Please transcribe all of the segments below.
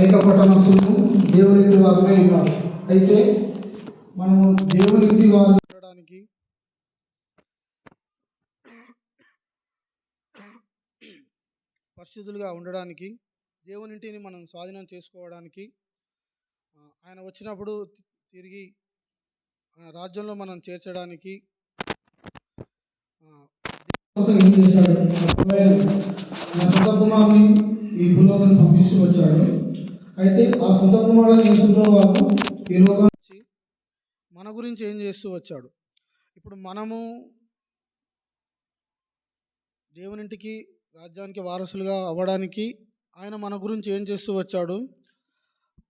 ఏకపట్టణస్తులు దేవుని వారమే ఉన్నారు. అయితే మనము దేవుని వారు ఉండడానికి పరిశుద్ధులుగా ఉండడానికి దేవునింటిని మనం స్వాధీనం చేసుకోవడానికి ఆయన వచ్చినప్పుడు తిరిగి రాజ్యంలో మనం చేర్చడానికి ఏం చేశాడు? నా సొంత కుమారుని ఈ భూలోకం పంపిస్తూ వచ్చాడు. అయితే ఆ సొంత కుమారుని యేసుతో వాళ్ళు ఈ లోకం వచ్చి మన గురించి ఏం చేస్తూ వచ్చాడు? ఇప్పుడు మనము దేవునింటికి రాజ్యానికి వారసులుగా అవ్వడానికి ఆయన మన గురించి ఏం చేస్తూ వచ్చాడు?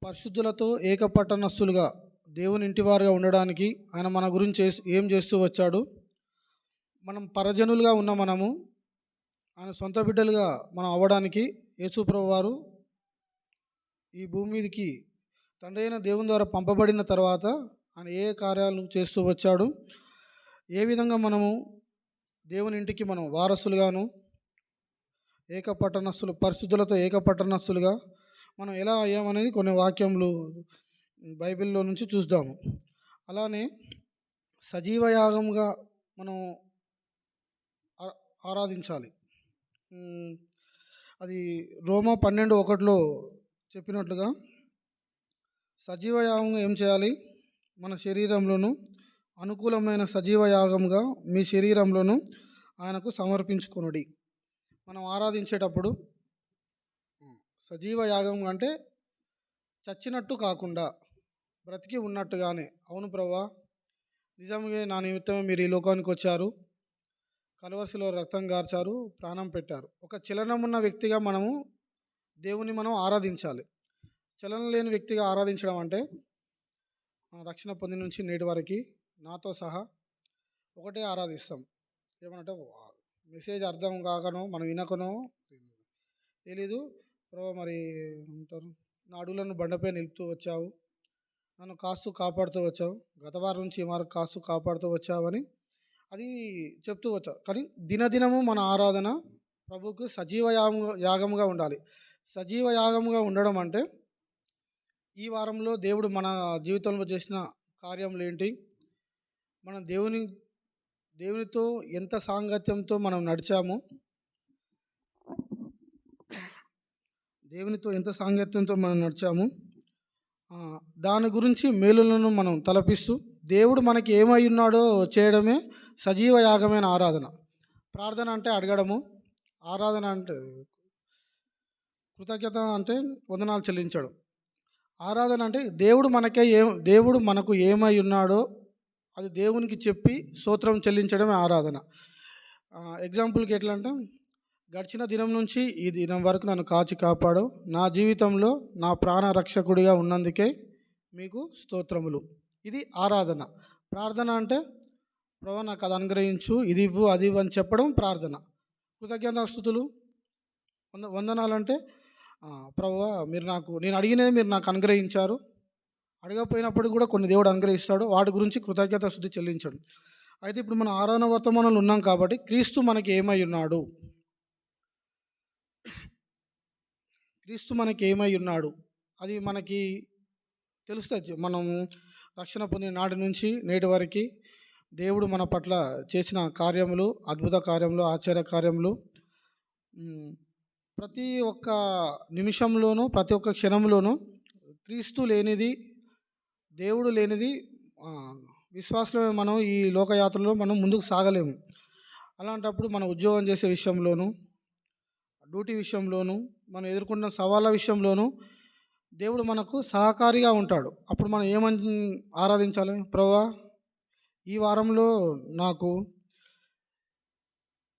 పరిశుద్ధులతో ఏకపట్టణస్తులుగా దేవుని ఇంటి వారుగా ఉండడానికి ఆయన మన గురించి ఏం చేస్తూ వచ్చాడు? మనం పరజనులుగా ఉన్న మనము ఆయన సొంత బిడ్డలుగా మనం అవ్వడానికి యేసుప్రభు వారు ఈ భూమి మీదకి తండ్రి అయిన దేవుని ద్వారా పంపబడిన తర్వాత ఆయన ఏ కార్యాలు చేస్తూ వచ్చాడు? ఏ విధంగా మనము దేవుని ఇంటికి మనం వారసులుగాను ఏకపట్టణస్తులు పరిశుద్ధులతో ఏకపట్టణస్తులుగా మనం ఎలా అయ్యామనేది కొన్ని వాక్యములు బైబిల్లో నుంచి చూద్దాము. అలానే సజీవయాగంగా మనం ఆరాధించాలి. అది రోమా 12:1 చెప్పినట్లుగా సజీవయాగంగా ఏం చేయాలి? మన శరీరంలోను అనుకూలమైన సజీవయాగంగా మీ శరీరంలోను ఆయనకు సమర్పించుకొనుడి. మనం ఆరాధించేటప్పుడు సజీవయాగం అంటే చచ్చినట్టు కాకుండా బ్రతికి ఉన్నట్టుగానే, అవును ప్రభువా, నిజంగా నా నిమిత్తమే మీరు ఈ లోకానికి వచ్చారు, కలవసిలో రక్తం గార్చారు, ప్రాణం పెట్టారు. ఒక చలనం ఉన్న వ్యక్తిగా మనము దేవుని మనం ఆరాధించాలి. చలనం లేని వ్యక్తిగా ఆరాధించడం అంటే రక్షణ పొంది నుంచి నేటి వరకు నాతో సహా ఒకటే ఆరాధిస్తాం. ఏమనంటే మెసేజ్ అర్థం కాకనో మనం వినకనో తెలీదు, ప్రభు మరి ఉంటారు నా అడుగులను బండపై నిలుపుతూ వచ్చావు, నన్ను కాస్తూ కాపాడుతూ వచ్చావు, గత వారం నుంచి ఈ వారం కాస్తూ కాపాడుతూ వచ్చావని అది చెప్తూ వచ్చావు. కానీ దినదినము మన ఆరాధన ప్రభువుకు సజీవ యాగముగా ఉండాలి. సజీవ యాగముగా ఉండడం అంటే ఈ వారంలో దేవుడు మన జీవితంలో చేసిన కార్యములు ఏంటి, మన దేవునితో ఎంత సాంగత్యంతో మనం నడిచాము, దాని గురించి మేలులను మనం తలపిస్తూ దేవుడు మనకి ఏమై ఉన్నాడో చేయడమే సజీవ యాగమైన ఆరాధన. ప్రార్థన అంటే అడగడము, ఆరాధన అంటే కృతజ్ఞత అంటే వందనాలు చెల్లించడం. ఆరాధన అంటే దేవుడు మనకు ఏమై ఉన్నాడో అది దేవునికి చెప్పి స్తోత్రం చెల్లించడమే ఆరాధన. ఎగ్జాంపుల్కి ఎట్లా అంటే, గడిచిన దినం నుంచి ఈ దినం వరకు నన్ను కాచి కాపాడు, నా జీవితంలో నా ప్రాణ రక్షకుడిగా ఉన్నందుకే మీకు స్తోత్రములు. ఇది ఆరాధన. ప్రార్థన అంటే ప్రభు నాకు అది అనుగ్రహించు, ఇది ఇవ్వు, అది ఇవ్వు అని చెప్పడం ప్రార్థన. కృతజ్ఞతాస్తుతులు వందనాలంటే ప్రభువా నేను అడిగినది మీరు నాకు అనుగ్రహించారు, అడగపోయినప్పుడు కూడా కొన్ని దేవుడు అనుగ్రహిస్తాడు, వాటి గురించి కృతజ్ఞతాస్తుతి చెల్లించడం. అయితే ఇప్పుడు మనం ఆరాధన వర్తమానంలో ఉన్నాం కాబట్టి క్రీస్తు మనకి ఏమై ఉన్నాడు, అది మనకి తెలుస్తుంది. మనము రక్షణ పొందిన నాటి నుంచి నేటి వరకు దేవుడు మన పట్ల చేసిన కార్యములు, అద్భుత కార్యములు, ఆశ్చర్య కార్యములు, ప్రతి ఒక్క నిమిషంలోనూ ప్రతి ఒక్క క్షణంలోనూ క్రీస్తు లేనిది, దేవుడు లేనిది విశ్వాసంలో మనం ఈ లోకయాత్రలో మనం ముందుకు సాగలేము. అలాంటప్పుడు మన ఉద్యోగం చేసే విషయంలోనూ, డ్యూటీ విషయంలోనూ, మనం ఎదుర్కొన్న సవాళ్ళ విషయంలోనూ దేవుడు మనకు సహకారిగా ఉంటాడు. అప్పుడు మనం ఏమని ఆరాధించాలి? ప్రభువా, ఈ వారంలో నాకు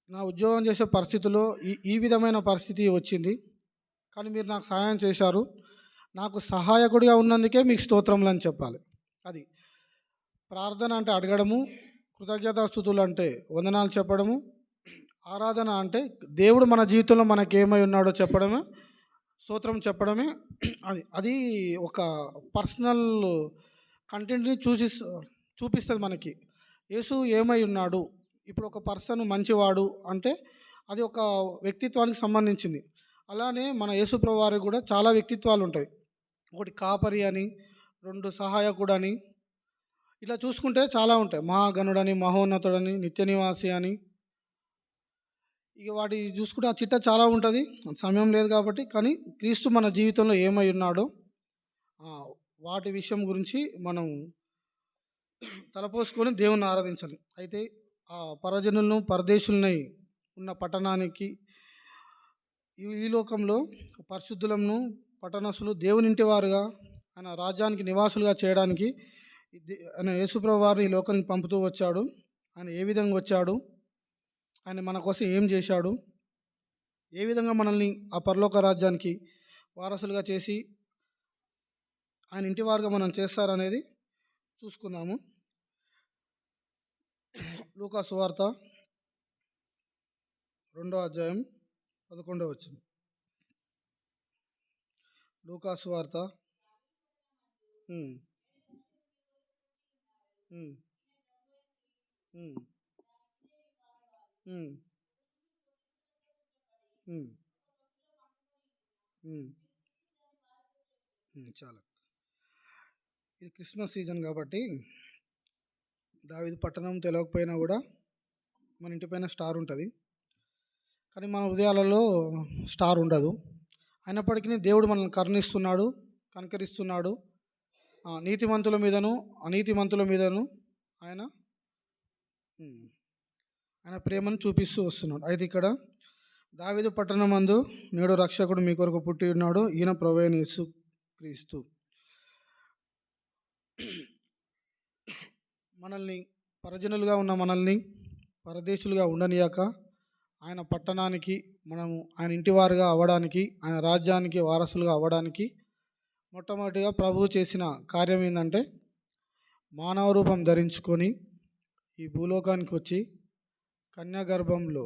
నా ఉద్యోగం చేసే పరిస్థితిలో ఈ విధమైన పరిస్థితి వచ్చింది, కానీ మీరు నాకు సహాయం చేశారు, నాకు సహాయకుడిగా ఉన్నందుకే మీకు స్తోత్రములు అని చెప్పాలి. అది ప్రార్థన అంటే అడగడము, కృతజ్ఞతాస్తుతులు అంటే వందనాలు చెప్పడము, ఆరాధన అంటే దేవుడు మన జీవితంలో మనకేమై ఉన్నాడో చెప్పడమే, స్తోత్రం చెప్పడమే. అది ఒక పర్సనల్ కంటెంట్ని చూపిస్తుంది మనకి. యేసు ఏమై ఉన్నాడు. ఇప్పుడు ఒక పర్సన్ మంచివాడు అంటే అది ఒక వ్యక్తిత్వానికి సంబంధించింది. అలానే మన యేసుప్రభు వారికి కూడా చాలా వ్యక్తిత్వాలు ఉంటాయి. ఒకటి కాపరి అని, 2 సహాయకుడని, ఇట్లా చూసుకుంటే చాలా ఉంటాయి. మహాగణుడని, మహోన్నతుడని, నిత్య నివాసి అని, ఇక వాటి చూసుకుంటే ఆ చిట్ట చాలా ఉంటది. సమయం లేదు కాబట్టి. కానీ క్రీస్తు మన జీవితంలో ఏమై ఉన్నాడో వాటి విషయం గురించి మనం తలపోసుకొని దేవుణ్ణి ఆరాధించాలి. అయితే ఆ పరజనులను, పరదేశులని ఉన్న పట్టణానికి ఈ లోకంలో పరిశుద్ధులను, పట్టణస్థులు దేవునింటి వారుగా ఆయన రాజ్యానికి నివాసులుగా చేయడానికి ఆయన యేసుప్రభు వారిని ఈ లోకానికి పంపుతూ వచ్చాడు. ఆయన ఏ విధంగా వచ్చాడు, ఆయన మన కోసం ఏం చేశాడు, ఏ విధంగా మనల్ని ఆ పరలోక రాజ్యానికి వారసులుగా చేసి ఆయన ఇంటి వారుగా మనం చేస్తారనేది చూసుకుందాము. లూకా సువార్త 2వ అధ్యాయం 11వ వచనం. లూకా సువార్త హ్మ్. హ్మ్. హ్మ్. హ్మ్. హ్మ్. హ్మ్. చాలా. ఇది క్రిస్మస్ సీజన్ కాబట్టి దావీదు పట్టణం తెలవకపోయినా కూడా మన ఇంటి పైన స్టార్ ఉంటుంది. కానీ మన హృదయాలలో స్టార్ ఉండదు. అయినప్పటికీ దేవుడు మనల్ని కరుణిస్తున్నాడు, కనికరిస్తున్నాడు. నీతిమంతుల మీదను, అనీతిమంతుల మీదను ఆయన ఆయన ప్రేమను చూపిస్తూ వస్తున్నాడు. అయితే ఇక్కడ దావీదు పట్టణమందు నేడు రక్షకుడు మీ కొరకు పుట్టి ఉన్నాడు, ఈయన ప్రభువైన యేసు క్రీస్తు. మనల్ని పరజనులుగా ఉన్న మనల్ని పరదేశులుగా ఉండనియాక ఆయన పట్టణానికి మనము ఆయన ఇంటివారుగా అవ్వడానికి, ఆయన రాజ్యానికి వారసులుగా అవ్వడానికి మొట్టమొదటిగా ప్రభువు చేసిన కార్యం ఏంటంటే మానవ రూపం ధరించుకొని ఈ భూలోకానికి వచ్చి కన్యాగర్భంలో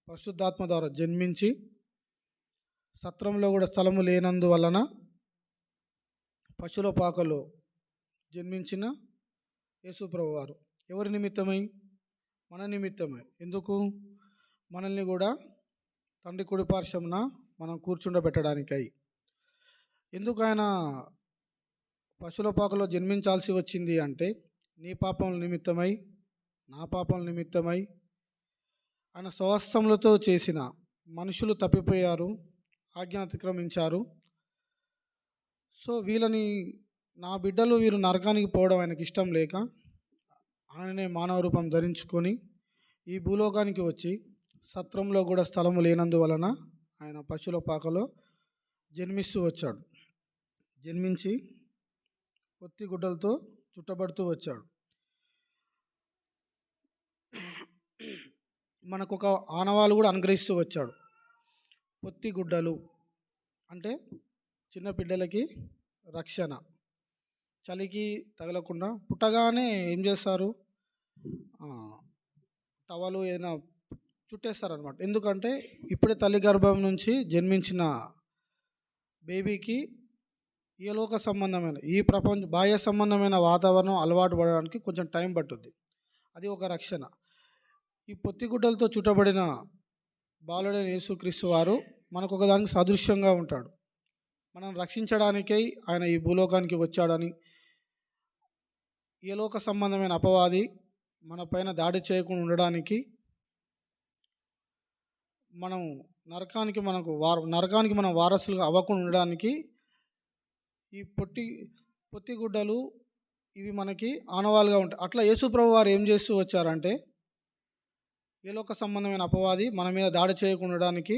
పరిశుద్ధాత్మ ద్వారా జన్మించి సత్రంలో కూడా స్థలము లేనందువలన పశువుల పాకలో జన్మించిన యేసుప్రభు వారు ఎవరి నిమిత్తమై? మన నిమిత్తమై. ఎందుకు? మనల్ని కూడా తండ్రి కుడి పార్శ్వమున మనం కూర్చుండబెట్టడానికై. ఎందుకు ఆయన పశువుల పాకలో జన్మించాల్సి వచ్చింది అంటే నీ పాపముల నిమిత్తమై, నా పాపముల నిమిత్తమై. ఆయన స్వహస్తములతో చేసిన మనుషులు తప్పిపోయారు, ఆజ్ఞ అతిక్రమించారు. సో వీళ్ళని, నా బిడ్డలు వీరు నరకానికి పోవడం ఆయనకి ఇష్టం లేక ఆయననే మానవ రూపం ధరించుకొని ఈ భూలోకానికి వచ్చి సత్రంలో కూడా స్థలము లేనందువలన ఆయన పశువుల పాకలో జన్మిస్తూ వచ్చాడు. జన్మించి పొత్తి గుడ్డలతో చుట్టబడుతూ వచ్చాడు. మనకు ఒక ఆనవాలు కూడా అనుగ్రహిస్తూ వచ్చాడు. పొత్తి గుడ్డలు అంటే చిన్న బిడ్డలకి రక్షణ, చలికి తగలకుండా. పుట్టగానే ఏం చేస్తారు? టవలు ఏదైనా చుట్టేస్తారనమాట. ఎందుకంటే ఇప్పుడే తల్లి గర్భం నుంచి జన్మించిన బేబీకి లోక సంబంధమైన, ఈ ప్రపంచ బాహ్య సంబంధమైన వాతావరణం అలవాటు పడడానికి కొంచెం టైం పట్టుద్ది. అది ఒక రక్షణ. ఈ పొత్తిగుడ్డలతో చుట్టబడిన బాలుడైన యేసుక్రీస్తు వారు మనకు ఒకదానికి సదృశ్యంగా ఉంటాడు. మనం రక్షించడానికై ఆయన ఈ భూలోకానికి వచ్చాడని, ఏ లోక సంబంధమైన అపవాది మన పైన దాడి చేయకుండా ఉండడానికి, మనం నరకానికి మనం వారసులుగా అవ్వకుండా ఉండడానికి ఈ పొత్తిగుడ్డలు ఇవి మనకి ఆనవాలుగా ఉంటాయి. అట్లా యేసుప్రభు వారు ఏం చేస్తూ వచ్చారంటే ఏ లోక సంబంధమైన అపవాది మన మీద దాడి చేయకుండా ఉండడానికి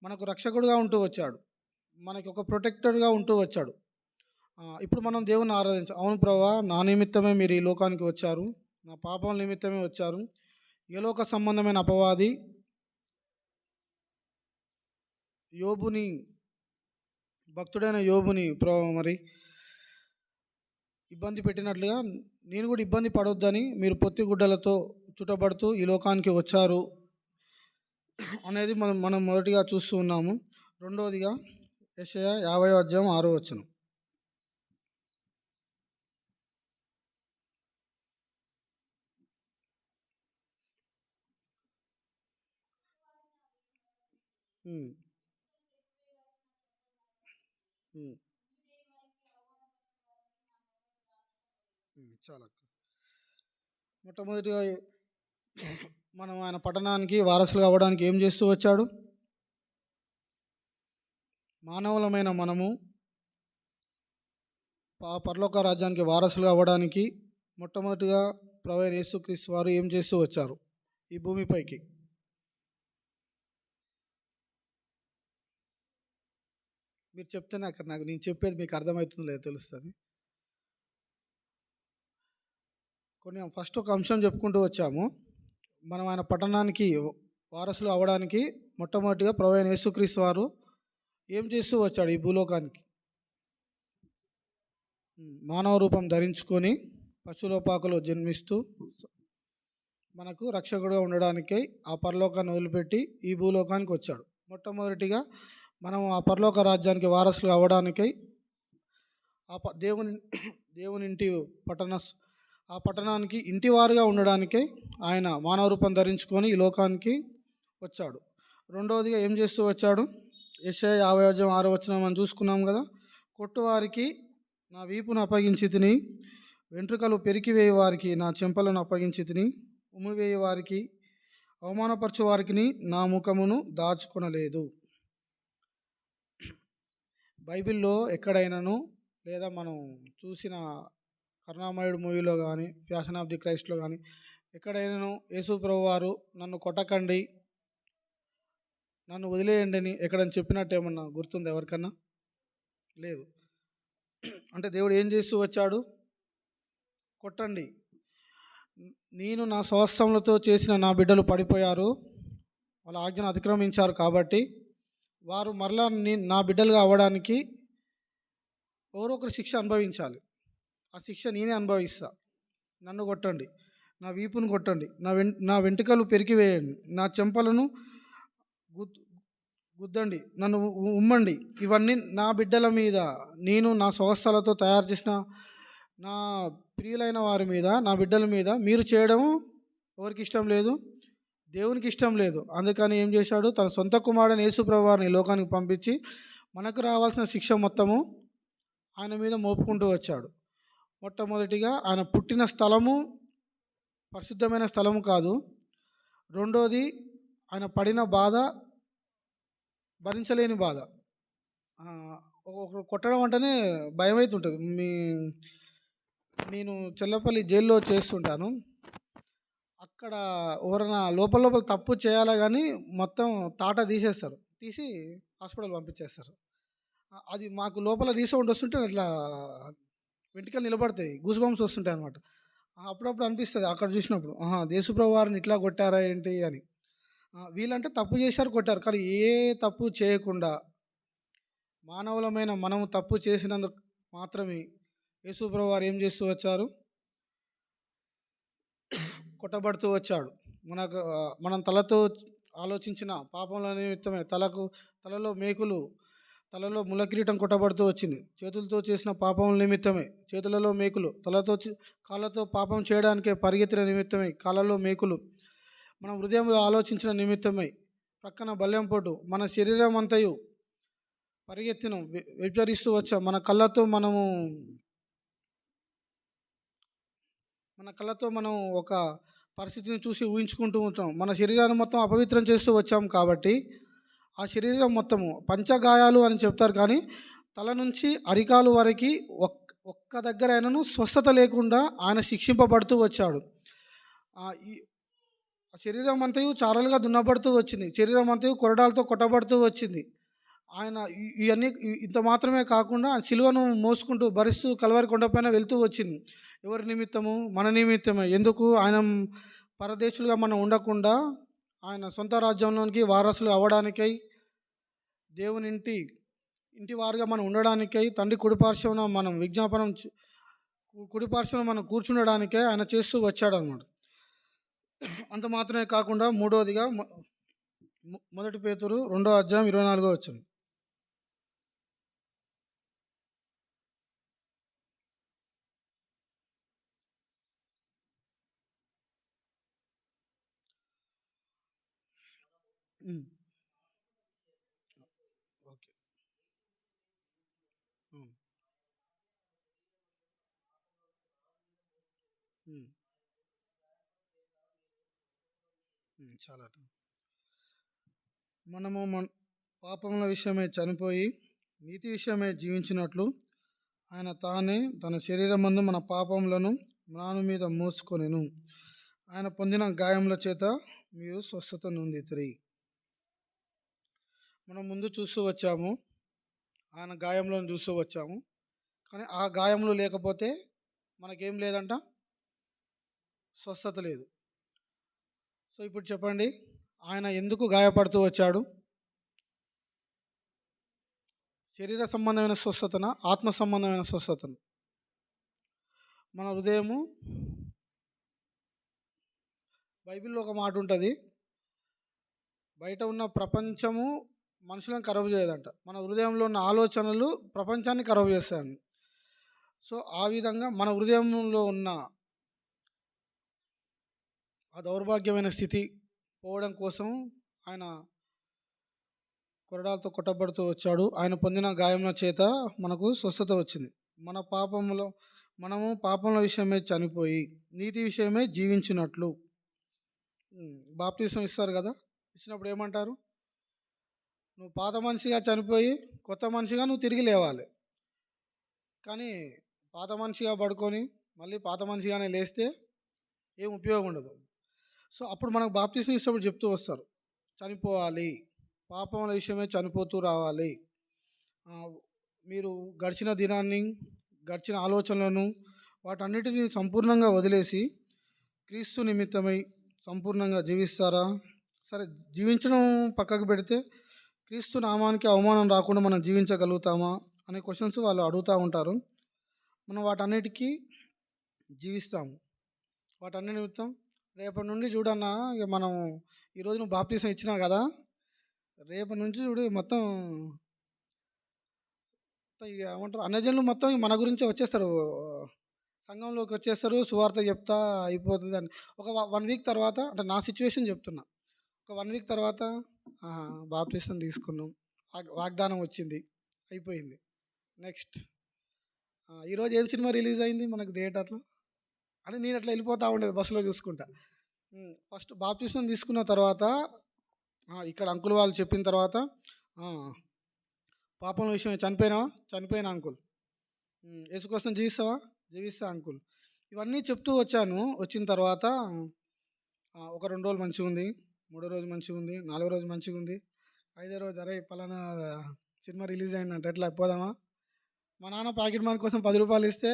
మనకు రక్షకుడుగా ఉంటూ వచ్చాడు, మనకి ఒక ప్రొటెక్టర్గా ఉంటూ వచ్చాడు. ఇప్పుడు మనం దేవుని ఆరాధించాలి. అవును ప్రభువా, నా నిమిత్తమే మీరు ఈ లోకానికి వచ్చారు, నా పాపం నిమిత్తమే వచ్చారు. ఏ లోక సంబంధమైన అపవాది యోబుని, భక్తుడైన యోబుని మరి ఇబ్బంది పెట్టినట్లుగా నేను కూడా ఇబ్బంది పడొద్దని మీరు పొత్తి గుడ్డలతో చుట్టబడుతూ ఈ లోకానికి వచ్చారు అనేది మనం మొదటిగా చూస్తూ ఉన్నాము. రెండవదిగా యెషయా 50వ అధ్యాయం 6వ వచనం. ఉమ్, ఉమ్, చాలా మొట్టమొదటిగా మనం ఆయన పట్టణానికి వారసులు అవ్వడానికి ఏం చేస్తూ వచ్చాడు? మానవులమైన మనము పరలోక రాజ్యానికి వారసులు అవ్వడానికి మొట్టమొదటిగా ప్రభువైన యేసుక్రీస్తు వారు ఏం చేస్తూ వచ్చారు ఈ భూమిపైకి? మీరు చెప్తే నాకు నేను చెప్పేది మీకు అర్థమవుతుందో లేదో తెలుస్తుంది. ఫస్ట్ ఒక అంశం చెప్పుకుంటూ వచ్చాము. మనం ఆయన పట్టణానికి వారసులు అవ్వడానికి మొట్టమొదటిగా ప్రభువైన యేసుక్రీస్తు వారు ఏం చేస్తూ వచ్చాడు ఈ భూలోకానికి? మానవ రూపం ధరించుకొని పశులోపాకలో జన్మిస్తూ మనకు రక్షకుడుగా ఉండడానికై ఆ పరలోకాన్ని వదిలిపెట్టి ఈ భూలోకానికి వచ్చాడు. మొట్టమొదటిగా మనం ఆ పరలోక రాజ్యానికి వారసులు అవ్వడానికై దేవుని దేవుని ఇంటి ఆ పట్టణానికి ఇంటివారుగా ఉండడానికై ఆయన మానవ రూపం ధరించుకొని ఈ లోకానికి వచ్చాడు. రెండవదిగా ఏం చేస్తూ వచ్చాడు? యెషయా 50:6 మనం చూసుకున్నాం కదా. కొట్టువారికి నా వీపును అప్పగించి తిని, వెంట్రుకలు పెరికివేయి వారికి నా చెంపలను అప్పగించి తిని, ఉమ్మివేయి వారికి అవమానపరచు వారికి నా ముఖమును దాచుకొనలేదు. బైబిల్లో ఎక్కడైనాను లేదా మనం చూసిన కరుణామయుడు మూవీలో కానీ, ఫ్యాషన్ ఆఫ్ ది క్రైస్ట్లో కానీ ఎక్కడైనాను యేసు ప్రభు వారు నన్ను కొట్టకండి, నన్ను వదిలేయండి అని ఎక్కడైనా చెప్పినట్టు ఏమన్నా గుర్తుందా ఎవరికన్నా? లేదు. అంటే దేవుడు ఏం చేస్తూ వచ్చాడు? కొట్టండి, నేను నా స్వస్థములతో చేసిన నా బిడ్డలు పడిపోయారు, వాళ్ళ ఆజ్ఞను అతిక్రమించారు కాబట్టి వారు మరలా నా బిడ్డలుగా అవ్వడానికి ఎవరో ఒకరు శిక్ష అనుభవించాలి. ఆ శిక్ష నేనే అనుభవిస్తా. నన్ను కొట్టండి, నా వీపును కొట్టండి, నా వెంట్రుకలు పెరికివేయండి, నా చెంపలను గుద్దండి, నన్ను ఉమ్మండి. ఇవన్నీ నా బిడ్డల మీద, నేను నా స్వస్థలతో తయారు చేసిన నా ప్రియులైన వారి మీద, నా బిడ్డల మీద మీరు చేయడం ఎవరికి ఇష్టం లేదు? దేవునికి ఇష్టం లేదు. అందుకని ఏం చేశాడు? తన సొంత కుమారుడైన యేసు ప్రభు వారిని లోకానికి పంపించి మనకు రావాల్సిన శిక్ష మొత్తము ఆయన మీద మోపుకుంటూ వచ్చాడు. మొట్టమొదటిగా ఆయన పుట్టిన స్థలము పరిశుద్ధమైన స్థలము కాదు. రెండోది ఆయన పడిన బాధ భరించలేని బాధ. ఒకరు కొట్టడం అంటేనే భయం అవుతుంటుంది. నేను చెల్లపల్లి జైల్లో చేస్తుంటాను. అక్కడ ఎవరైనా లోపల తప్పు చేయాలా కానీ మొత్తం తాట తీసేస్తారు, తీసి హాస్పిటల్ పంపించేస్తారు. అది మాకు లోపల రీసౌండ్ వస్తుంటే ఇట్లా వెంట్రుకలు నిలబడతాయి, గూస్ బంప్స్ వస్తుంటాయి అనమాట. అప్పుడప్పుడు అనిపిస్తుంది అక్కడ చూసినప్పుడు, యేసుప్రభు వారిని ఇట్లా కొట్టారా ఏంటి అని. వీళ్ళంటే తప్పు చేశారు, కొట్టారు, కానీ ఏ తప్పు చేయకుండా మానవులమైన మనము తప్పు చేసినందుకు మాత్రమే యేసుప్రభు వారు ఏం చేస్తూ వచ్చారు? కొట్టబడుతూ వచ్చాడు. మనం తలతో ఆలోచించిన పాపముల నిమిత్తమే తలలో మేకులు, తలలో ములకిరీటం కొట్టబడుతూ వచ్చింది. చేతులతో చేసిన పాపముల నిమిత్తమే చేతులలో మేకులు, కాళ్ళతో పాపం చేయడానికే పరిగెత్తిన నిమిత్తమై కాళ్ళలో మేకులు, మనం హృదయంలో ఆలోచించిన నిమిత్తమై ప్రక్కన బల్లెంపోటు, మన శరీరం అంతయు పరిగెత్తిన విచరిస్తూ వచ్చాం. మన కళ్ళతో మనం ఒక పరిస్థితిని చూసి ఊహించుకుంటూ ఉంటాం. మన శరీరాన్ని మొత్తం అపవిత్రం చేస్తూ వచ్చాం కాబట్టి ఆ శరీరం మొత్తము పంచగాయాలు అని చెప్తారు, కానీ తల నుంచి అరికాలు వరకు ఒక్క దగ్గర ఆయనను స్వస్థత లేకుండా ఆయన శిక్షింపబడుతూ వచ్చాడు. ఈ శరీరం అంతయు చారలుగా దున్నబడుతూ వచ్చింది, శరీరం అంతయు కొరడాలతో కొట్టబడుతూ వచ్చింది. ఆయన ఇవన్నీ ఇంత మాత్రమే కాకుండా సిలువను మోసుకుంటూ భరిస్తూ కల్వరి కొండపైన వెళ్తూ వచ్చింది. ఎవరి నిమిత్తము? మన నిమిత్తమే. ఎందుకు? ఆయన పరదేశులుగా మనం ఉండకుండా ఆయన సొంత రాజ్యంలోనికి వారసులు అవ్వడానికై, దేవుని ఇంటి వారుగా మనం ఉండడానికై, తండ్రి కుడిపార్శ్వన మనం కుడిపార్శ్వన మనం కూర్చుండడానికే ఆయన చేస్తూ వచ్చాడనమాట. అంత మాత్రమే కాకుండా మూడవదిగా 1 పేతురు 2:24 ఓకే. హ్మ్. హ్మ్. చాలా మనము పాపముల విషయమై చనిపోయి నీతి విషయమై జీవించినట్లు ఆయన తానే తన శరీరమందు మన పాపములను మ్రాను మీద మోసుకొనెను. ఆయన పొందిన గాయముల చేత మీరు స్వస్థత నొందితిరి. మనం ముందు చూస్తూ వచ్చాము. ఆయన గాయములను చూస్తూ వచ్చాము. కానీ ఆ గాయములు లేకపోతే మనకేం లేదంట, స్వస్థత లేదు. సో ఇప్పుడు చెప్పండి, ఆయన ఎందుకు గాయపడుతూ వచ్చాడు? శరీర సంబంధమైన స్వస్థతన, ఆత్మ సంబంధమైన స్వస్థతన? మన హృదయము, బైబిల్లో ఒక మాట ఉంటుంది, బయట ఉన్న ప్రపంచము మనుషులను ఖరాబు చేయదంట, మన హృదయంలో ఉన్న ఆలోచనలు ప్రపంచాన్ని ఖరాబు చేస్తాయండి. సో ఆ విధంగా మన హృదయంలో ఉన్న ఆ దౌర్భాగ్యమైన స్థితి పోవడం కోసం ఆయన కొరడాలతో కొట్టబడుతూ వచ్చాడు. ఆయన పొందిన గాయముల చేత మనకు స్వస్థత వచ్చింది. మన పాపములో మనము పాపముల విషయమై చనిపోయి నీతి విషయమై జీవించినట్లు. బాప్తిసం ఇస్తారు కదా, ఇచ్చినప్పుడు ఏమంటారు? నువ్వు పాత మనిషిగా చనిపోయి కొత్త మనిషిగా నువ్వు తిరిగి లేవాలి. కానీ పాత మనిషిగా పడుకొని మళ్ళీ పాత మనిషిగానే లేస్తే ఏం ఉపయోగం ఉండదు. సో అప్పుడు మనకు బాప్తిసం ఇచ్చినప్పుడు చెప్తూ వస్తారు, చనిపోవాలి, పాపముల విషయమే చనిపోతూ రావాలి. మీరు గడిచిన దినాన్ని, గడిచిన ఆలోచనలను వాటన్నిటిని సంపూర్ణంగా వదిలేసి క్రీస్తు నిమిత్తమై సంపూర్ణంగా జీవిస్తారా? సరే, జీవించడం పక్కకు పెడితే క్రీస్తు నామానికి అవమానం రాకుండా మనం జీవించగలుగుతామా అనే క్వశ్చన్స్ వాళ్ళు అడుగుతూ ఉంటారు. మనం వాటన్నిటికీ జీవిస్తాము. వాటన్ని నిమిత్తం రేపటి నుండి చూడన్నా, ఇక మనం ఈరోజు నువ్వు బాప్తీసం ఇచ్చినావు కదా, రేపటి నుంచి చూడు మొత్తం ఇక ఏమంటారు, అన్నజనులు మొత్తం మన గురించే వచ్చేస్తారు, సంఘంలోకి వచ్చేస్తారు, సువార్త చెప్తా అయిపోతుంది అని. ఒక 1 వీక్ తర్వాత, అంటే నా సిచ్యువేషన్ చెప్తున్నా, ఒక 1 వీక్ తర్వాత బాప్తీసం తీసుకున్నాం, వాగ్దానం వచ్చింది, అయిపోయింది. నెక్స్ట్ ఈరోజు ఏం సినిమా రిలీజ్ అయింది మనకు థియేటర్లో అని నేను అట్లా వెళ్ళిపోతూ ఉండేది బస్సులో చూసుకుంటా. ఫస్ట్ బాప్తీసం తీసుకున్న తర్వాత ఇక్కడ అంకుల్ వాళ్ళు చెప్పిన తర్వాత, పాపం విషయం చనిపోయినా అంకుల్, యేసు కోసం జీవిస్తావా? జీవిస్తా అంకుల్. ఇవన్నీ చెప్తూ వచ్చాను. వచ్చిన తర్వాత ఒక 2 రోజులు మంచిగా ఉంది, 3వ రోజు మంచిగా ఉంది, 4వ రోజు మంచిగా ఉంది, 5వ రోజు అరే పలానా సినిమా రిలీజ్ అయిందంటే ఎట్లా పోదామా? మా నాన్న ప్యాకెట్ మనీ కోసం 10 రూపాయలు ఇస్తే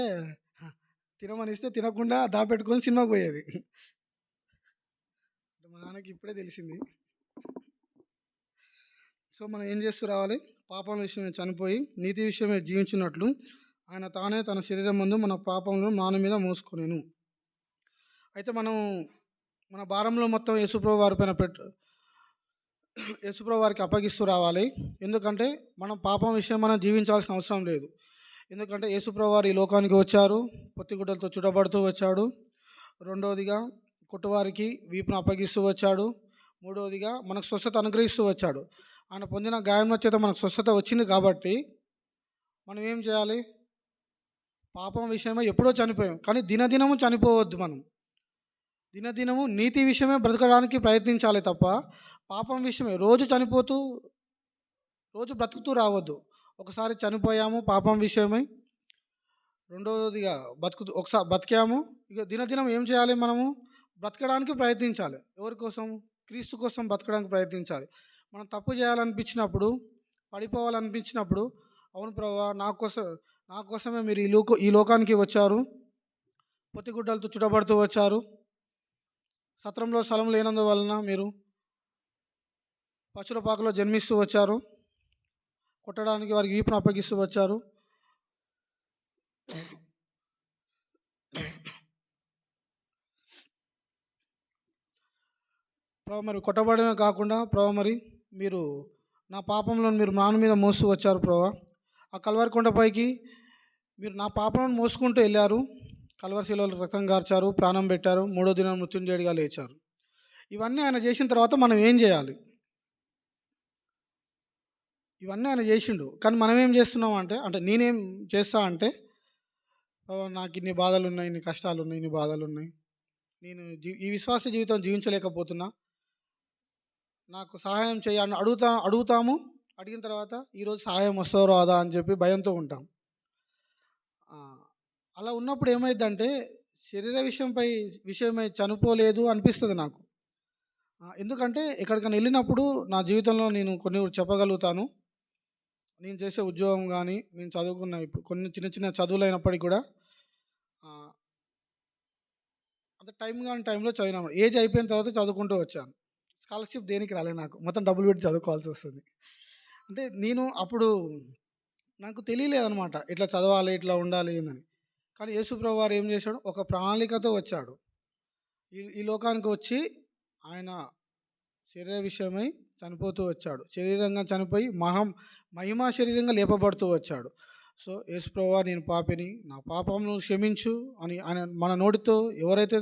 తినమని ఇస్తే తినకుండా దాపెట్టుకొని సినిమాకి పోయేది. మా నాన్నకి ఇప్పుడే తెలిసింది. సో మనం ఏం చేస్తూ రావాలి? పాపం విషయమే చనిపోయి నీతి విషయమే జీవించినట్లు ఆయన తానే తన శరీరం ముందు మన పాపంలో మాన మీద మోసుకొనెను. అయితే మనం మన భారంలో మొత్తం యేసుప్రభు వారి పైన యేసుప్రభు వారికి అప్పగిస్తూ రావాలి. ఎందుకంటే మనం పాపం విషయం మనం జీవించాల్సిన అవసరం లేదు. ఎందుకంటే యేసుప్రభు వారు ఈ లోకానికి వచ్చారు, పొత్తిగుడ్డలతో చుట్టబడుతూ వచ్చాడు. రెండవదిగా కొట్టువారికి వీపును అప్పగిస్తూ వచ్చాడు. మూడవదిగా మనకు స్వస్థత అనుగ్రహిస్తూ వచ్చాడు. ఆయన పొందిన గాయం చేత మనకు స్వస్థత వచ్చింది కాబట్టి మనం ఏం చేయాలి? పాపం విషయమై ఎప్పుడో చనిపోయాం, కానీ దినదినము చనిపోవద్దు. మనం దినదినము నీతి విషయమే బ్రతకడానికి ప్రయత్నించాలి తప్ప పాపం విషయమే రోజు చనిపోతూ రోజు బ్రతుకుతూ రావద్దు. ఒకసారి చనిపోయాము పాపం విషయమై, రెండవదిగా ఒకసారి బతికాము, ఇక దినదినం ఏం చేయాలి? మనము బ్రతకడానికి ప్రయత్నించాలి. ఎవరి కోసం? క్రీస్తు కోసం బ్రతకడానికి ప్రయత్నించాలి. మనం తప్పు చేయాలనిపించినప్పుడు, పడిపోవాలనిపించినప్పుడు, అవును ప్రభువా, నా కోసమే మీరు ఈ లోకానికి వచ్చారు, పొత్తిగుడ్డలతో చుట్టబడుతూ వచ్చారు, సత్రంలో స్థలం లేనందువలన మీరు పశువుల పాకలో జన్మిస్తూ వచ్చారు, కొట్టడానికి వారికి వీపును అప్పగిస్తూ వచ్చారు. ప్రభు మరి కొట్టబడమే కాకుండా ప్రభు మరి మీరు నా పాపంలో మీరు మ్రాను మీద మోస్తూ వచ్చారు ప్రభు. ఆ కల్వరి కొండపైకి మీరు నా పాపలను మోసుకుంటూ వెళ్ళారు, కల్వరి శిలువలో రక్తం గార్చారు, ప్రాణం పెట్టారు, 3వ దినం మృత్యుంజయుడిగా లేచారు. ఇవన్నీ ఆయన చేసిన తర్వాత మనం ఏం చేయాలి? ఇవన్నీ ఆయన చేసిండు. కానీ మనం ఏం చేస్తున్నాం అంటే, అంటే నేనేం చేస్తా అంటే, నాకు ఇన్ని బాధలున్నాయి, ఇన్ని కష్టాలున్నాయి, ఇన్ని బాధలున్నాయి. నేను ఈ విశ్వాస జీవితం జీవించలేకపోతున్నా. నాకు సహాయం చేయి అని అడుగుతాము. అడిగిన తర్వాత ఈరోజు సహాయం వస్తదో రాదా అని చెప్పి భయంతో ఉంటాం. ఆ! అలా ఉన్నప్పుడు ఏమైద్దంటే, శరీర విషయమై చనిపోలేదు అనిపిస్తది నాకు. ఎందుకంటే ఎక్కడికైనా ఎళ్ళినప్పుడు నా జీవితంలో నేను కొన్ని చెప్పగలుగుతాను. నేను చేసే ఉద్యోగం గానీ, నేను చదువుకున్న ఇప్పుడు కొన్ని చిన్న చిన్న చదువులైనప్పటికి కూడా ఆహ్, అంత టైంలో చదివినాను. ఏజ్ అయిపోయిన తర్వాత చదువుకుంటూ వచ్చాను. స్కాలర్‌షిప్ దేనికి రాలే నాకు. మొత్తం డబ్బులు పెట్టి చదువుకోవాల్సొస్తది. అంటే నేను అప్పుడు నాకు తెలియలేదనమాట. ఇట్లా చదవాలి, ఇట్లా ఉండాలి అని. కానీ యేసుప్రభు వారు ఏం చేశాడు? ఒక ప్రణాళికతో వచ్చాడు. ఈ ఈ లోకానికి వచ్చి ఆయన శరీర విషయమై చనిపోతూ వచ్చాడు. శరీరంగా చనిపోయి మహిమా శరీరంగా లేపబడుతూ వచ్చాడు. సో, యేసుప్రభువా నేను పాపిని, నా పాపములను క్షమించు అని ఆయన మన నోటితో ఎవరైతే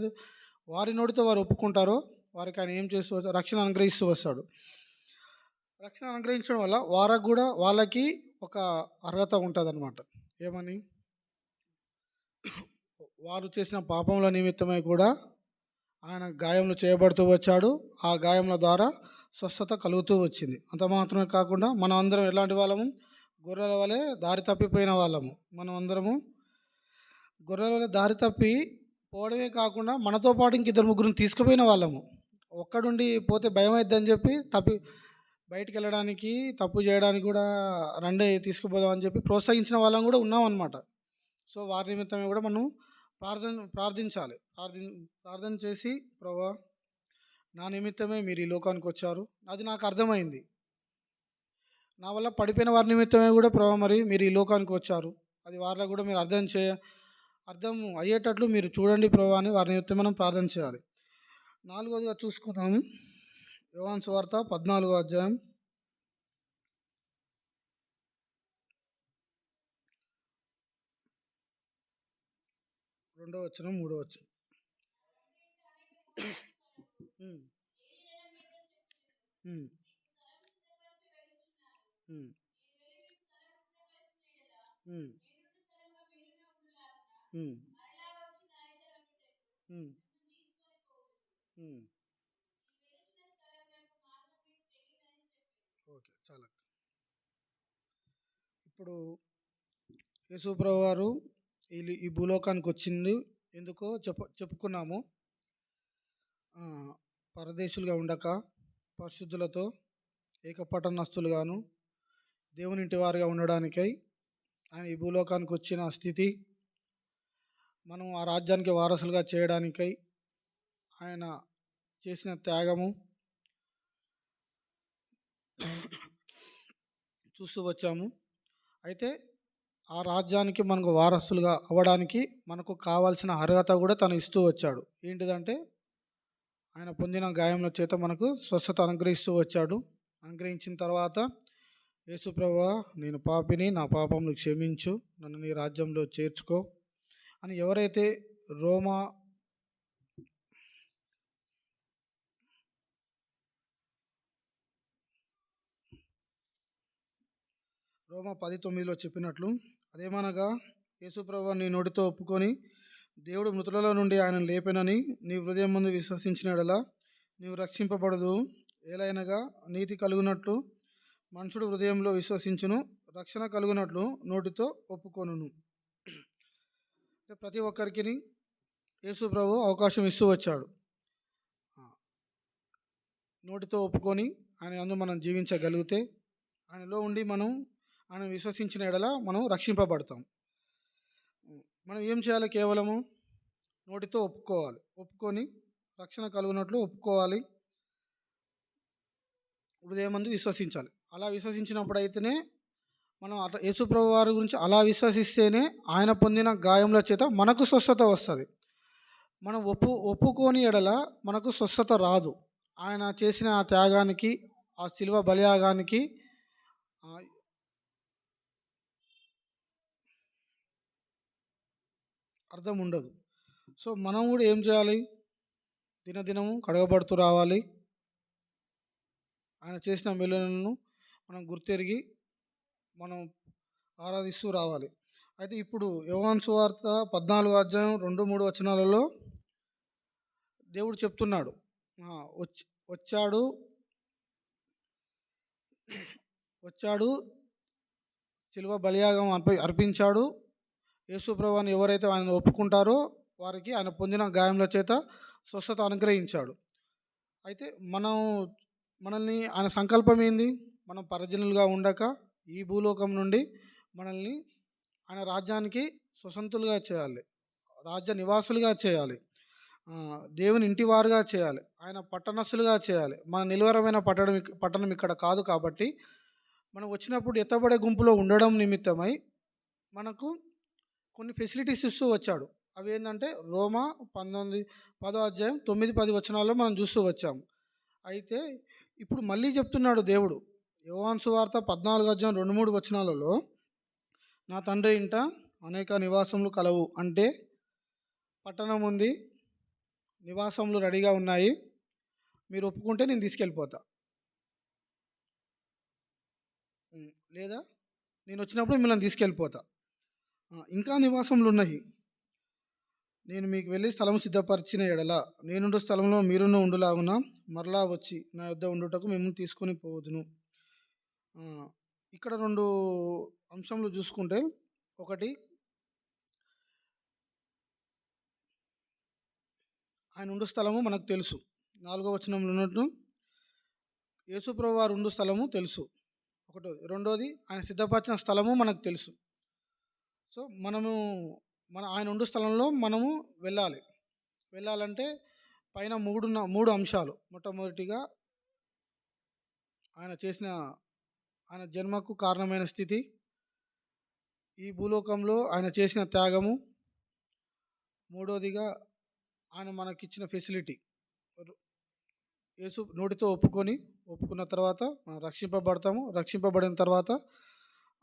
వారి నోటితో వారు ఒప్పుకుంటారో వారికి ఆయన ఏం చేస్తూ వచ్చాడు? రక్షణ అనుగ్రహిస్తూ వస్తాడు. రక్షణ అనుగ్రహించడం వల్ల వాళ్ళకి ఒక అర్హత ఉంటదనమాట. ఏమని? వారు చేసిన పాపముల నిమిత్తమై కూడా ఆయన గాయములు చేయబడుతూ వచ్చాడు. ఆ గాయముల ద్వారా స్వస్థత కలుగుతూ వచ్చింది. అంత మాత్రమే కాకుండా మనం అందరం ఎలాంటి వాళ్ళము? గొర్రెల వలె దారి తప్పిపోయిన వాళ్ళము. మనం అందరము గొర్రెల వలె దారి తప్పి పోవడమే కాకుండా మనతో పాటు ఇంక ఇద్దరు ముగ్గురిని తీసుకుపోయిన వాళ్ళము. ఒక్కడుండి పోతే భయమైద్దని చెప్పి బయటికెళ్ళడానికి, తప్పు చేయడానికి కూడా రండి తీసుకుపోదాం అని చెప్పి ప్రోత్సహించిన వాళ్ళం కూడా ఉన్నామన్నమాట. సో, వారి నిమిత్తమే కూడా మనం ప్రార్థించాలి. ప్రార్థన చేసి, ప్రభువా నా నిమిత్తమే మీరు ఈ లోకానికొచ్చారు. అది నాకు అర్థమైంది. నా వల్ల పడిపోయిన వారి నిమిత్తమే కూడా ప్రభువా మరి మీరు ఈ లోకానికొచ్చారు. అది వారిలో కూడా మీరు అర్థం అయ్యేటట్లు మీరు చూడండి ప్రభువా అని వారి నిమిత్తం మనం ప్రార్థన చేయాలి. నాలుగోదిగా చూసుకుందాము. యోహాను సువార్త 14వ అధ్యాయం 2వ వచనం, 3వ వచనం. హ్మ్. హ్మ్. హ్మ్. హ్మ్. హ్మ్. హ్మ్. హ్మ్. ఓకే. చాలా. ఇప్పుడు యేసుప్రభు వారు ఈ భూలోకానికొచ్చింది ఎందుకో చెప్పుకున్నాము. పరదేశులుగా ఉండక పరిశుద్ధులతో ఏకపట్టణస్థులుగాను దేవుని ఇంటి వారిగా ఉండడానికై ఆయన ఈ భూలోకానికొచ్చిన స్థితి, మనం ఆ రాజ్యానికి వారసులుగా చేయడానికై ఆయన చేసిన త్యాగము చూస్తూ వచ్చాము. అయితే ఆ రాజ్యానికి మనకు వారసులుగా అవ్వడానికి మనకు కావాల్సిన అర్హత కూడా తను ఇస్తూ వచ్చాడు. ఏంటిదంటే ఆయన పొందిన గాయముల చేత మనకు స్వస్థత అనుగ్రహిస్తూ వచ్చాడు. అనుగ్రహించిన తర్వాత యేసు ప్రభువా నేను పాపిని, నా పాపములు క్షమించు, నన్ను నీ రాజ్యంలో చేర్చుకో అని ఎవరైతే రోమా రోమా 10:9లో చెప్పినట్లు, అదేమనగా యేసు ప్రభువా నీ నోటితో ఒప్పుకొని దేవుడు మృతులలో నుండి ఆయనను లేపెనని నీ హృదయం ముందు విశ్వసించిన యెడల నీవు రక్షింపబడదు. ఏలైనగా నీతి కలుగునట్లు మనుషుడు హృదయంలో విశ్వసించును, రక్షణ కలుగునట్లు నోటితో ఒప్పుకొనును. ప్రతి ఒక్కరికి యేసు ప్రభు అవకాశం ఇస్తూ వచ్చాడు. నోటితో ఒప్పుకొని ఆయన యందు మనం జీవించగలిగితే, ఆయనలో ఉండి ఆయన విశ్వసించిన యెడల మనం రక్షింపబడతాం. మనం ఏం చేయాలి? కేవలము నోటితో ఒప్పుకోవాలి. ఒప్పుకొని రక్షణ కలుగునట్లు ఒప్పుకోవాలి. హృదయమందు విశ్వసించాలి. అలా విశ్వసించినప్పుడు అయితేనే మనం అట్లా యేసుప్రభు వారి గురించి అలా విశ్వసిస్తేనే ఆయన పొందిన గాయముల చేత మనకు స్వస్థత వస్తుంది. మనం ఒప్పుకోని ఎడల మనకు స్వస్థత రాదు. ఆయన చేసిన ఆ త్యాగానికి, ఆ శిలువ బలియాగానికి అర్థం ఉండదు. సో, మనం కూడా ఏం చేయాలి? దినదినము కడగబడుతూ రావాలి. ఆయన చేసిన మేలులను మనం గుర్తెరిగి మనం ఆరాధిస్తూ రావాలి. అయితే ఇప్పుడు యోహాను సువార్త 14 అధ్యాయం 2, 3 వచనాలలో దేవుడు చెప్తున్నాడు. ఆ! వచ్చి వచ్చాడు వచ్చాడు శిలువ బలియాగం అర్పించాడు. యేసు ప్రభువుని ఎవరైతే ఆయనను ఒప్పుకుంటారో వారికి ఆయన పొందిన గాయముల చేత స్వస్థత అనుగ్రహించాడు. అయితే మనల్ని ఆయన సంకల్పం ఏంది? మనం పరజనులుగా ఉండక ఈ భూలోకం నుండి మనల్ని ఆయన రాజ్యానికి స్వతంత్రులుగా చేయాలి. రాజ్య నివాసులుగా చేయాలి. దేవుని ఇంటివారుగా చేయాలి. ఆయన పట్టణస్థులుగా చేయాలి. మన నిలువరమైన పట్టణం ఇక్కడ కాదు కాబట్టి మనం వచ్చినప్పుడు ఎత్తబడే గుంపులో ఉండడం నిమిత్తమై మనకు కొన్ని ఫెసిలిటీస్ ఇస్తూ వచ్చాడు. అవి ఏంటంటే రోమా 10 అధ్యాయం 9, 10 వచనాల్లో మనం చూస్తూ వచ్చాము. అయితే ఇప్పుడు మళ్ళీ చెప్తున్నాడు దేవుడు. యోహాను సువార్త 14 అధ్యాయం 2, 3 వచనాలలో నా తండ్రి ఇంట అనేక నివాసములు కలవు అంటే పట్టణం ఉంది, నివాసములు రెడీగా ఉన్నాయి. మీరు ఒప్పుకుంటే నేను తీసుకెళ్ళిపోతా. లేదా నేను వచ్చినప్పుడు మిమ్మల్ని తీసుకెళ్ళిపోతా. ఇంకా నివాసములు ఉన్నాయి. నేను మీకు వెళ్ళి స్థలం సిద్ధపరిచిన ఎడల నేనుండు స్థలంలో మీరును ఉండులాగున మరలా వచ్చి నా యొద్ద ఉండుటకు మిమ్మల్ని తీసుకొని పోవదును. ఇక్కడ 2 అంశములు చూసుకుంటే, ఒకటి ఆయన ఉండు స్థలము మనకు తెలుసు. 4వ వచనంలో ఉన్నట్టు యేసుప్రభు వారు ఉండు స్థలము తెలుసు. రెండోది ఆయన సిద్ధపరిచిన స్థలము మనకు తెలుసు. సో ఆయన ఉండు స్థలంలో మనము వెళ్ళాలంటే పైన 3 అంశాలు. మొట్టమొదటిగా ఆయన జన్మకు కారణమైన స్థితి, ఈ భూలోకంలో ఆయన చేసిన త్యాగము, మూడోదిగా ఆయన మనకిచ్చిన ఫెసిలిటీ. యేసు నోటితో ఒప్పుకున్న తర్వాత మనం రక్షింపబడతాము. రక్షింపబడిన తర్వాత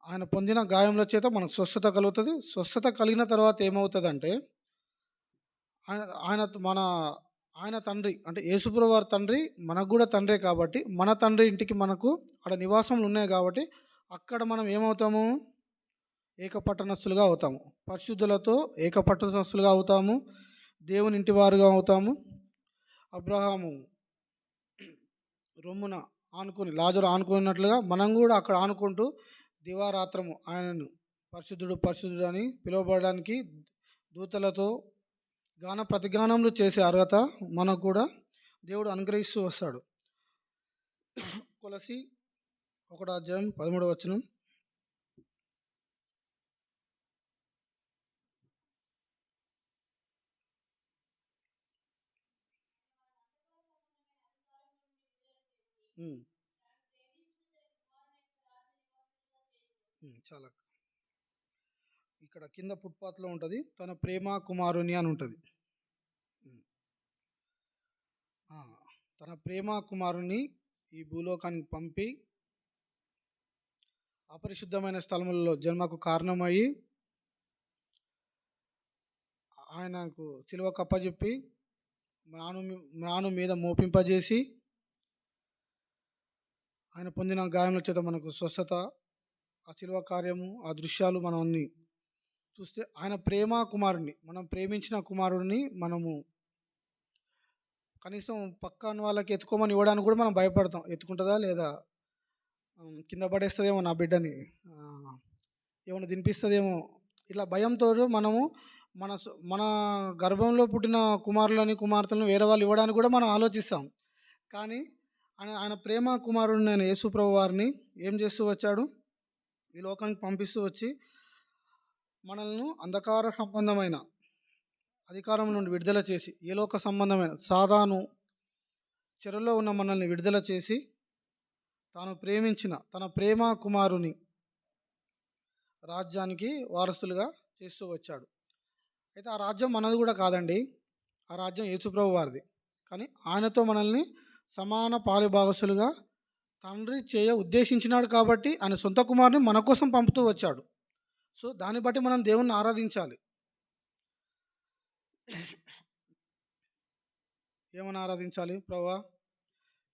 ఆయన పొందిన గాయముల చేత మనకు స్వస్థత కలుగుతుంది. స్వస్థత కలిగిన తర్వాత ఏమవుతుందంటే ఆయన తండ్రి అంటే యేసుప్రభు వారి తండ్రి మనకు కూడా తండ్రే కాబట్టి మన తండ్రి ఇంటికి మనకు అక్కడ నివాసములు ఉన్నాయి కాబట్టి అక్కడ మనం ఏమవుతాము? ఏకపట్టణస్థులుగా అవుతాము. పరిశుద్ధులతో ఏకపట్టణస్థులుగా అవుతాము. దేవుని ఇంటి వారుగా అవుతాము. అబ్రహాము రొమ్మున ఆనుకొని లాజరు ఆనుకున్నట్లుగా మనం కూడా అక్కడ ఆనుకుంటూ దివారాత్రము ఆయనను పరిశుద్ధుడు అని పిలువబడడానికి దూతలతో ప్రతిగానములు చేసే అర్హత మనకు కూడా దేవుడు అనుగ్రహిస్తూ వస్తాడు. కొలసి 1 అధ్యాయం 13 వచనం. చాలా ఇక్కడ కింద ఫుట్పాత్లో ఉంటుంది, తన ప్రేమ కుమారుని అని ఉంటుంది. తన ప్రేమ కుమారుని ఈ భూలోకానికి పంపి అపరిశుద్ధమైన స్థలములలో జన్మకు కారణమయ్యి ఆయనకు సిలువ కప్పజెప్పి మ్రాను మీద మోపింపజేసి ఆయన పొందిన గాయముల చేత మనకు స్వస్థత, ఆ సిలువ కార్యము, ఆ దృశ్యాలు మనం అన్ని చూస్తే ఆయన ప్రేమ కుమారుని, మనం ప్రేమించిన కుమారుడిని మనము కనీసం పక్కన వాళ్ళకి ఎత్తుకోమని ఇవ్వడానికి కూడా మనం భయపడతాం. ఎత్తుకుంటుందా లేదా, కింద పడేస్తుందేమో నా బిడ్డని, ఏమైనా తినిపిస్తుందేమో, ఇట్లా భయంతో మనము మన గర్భంలో పుట్టిన కుమార్తెలను వేరే వాళ్ళు ఇవ్వడానికి కూడా మనం ఆలోచిస్తాం. కానీ ఆయన ప్రేమ కుమారుడిని ఆయన యేసుప్రభు వారిని ఏం చేస్తూ వచ్చాడు? ఈ లోకానికి పంపిస్తూ వచ్చి మనల్ని అంధకార సంబంధమైన అధికారం నుండి విడుదల చేసి, ఏ లోక సంబంధమైన సాతాను చెరలో ఉన్న మనల్ని విడుదల చేసి తాను ప్రేమించిన తన ప్రేమ కుమారుని రాజ్యానికి వారసులుగా చేస్తూ వచ్చాడు. అయితే ఆ రాజ్యం మనది కూడా కాదండి, ఆ రాజ్యం యేసుప్రభు వారిది. కానీ ఆయనతో మనల్ని సమాన పాలుభాగస్తులుగా తండ్రి ఉద్దేశించినాడు కాబట్టి ఆయన సొంత కుమారుని మన కోసం పంపుతూ వచ్చాడు. సో దాన్ని బట్టి మనం దేవుణ్ణి ఆరాధించాలి. ఏమని ఆరాధించాలి? ప్రభువా,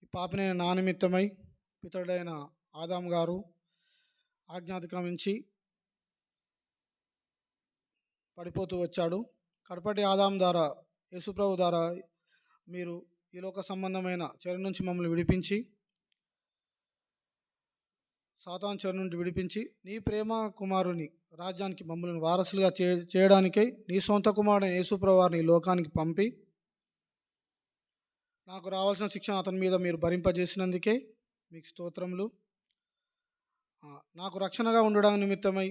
ఈ పాపినైన నా నిమిత్తమై పితరుడైన ఆదాము గారు ఆజ్ఞాతిక్రమించి పడిపోతూ వచ్చాడు. కడపటి ఆదాం ద్వారా, యేసుప్రభు ద్వారా మీరు ఈ లోక సంబంధమైన చెర నుంచి మమ్మల్ని విడిపించి, సాతాను చెర నుండి విడిపించి, నీ ప్రేమ కుమారుని రాజ్యానికి మమ్మల్ని వారసులుగా చేయడానికై నీ సొంత కుమారుని యేసుప్రభు వారిని ఈ లోకానికి పంపి, నాకు రావాల్సిన శిక్షణ అతని మీద మీరు భరింపజేసినందుకే మీకు స్తోత్రములు. నాకు రక్షణగా ఉండడానికి నిమిత్తమై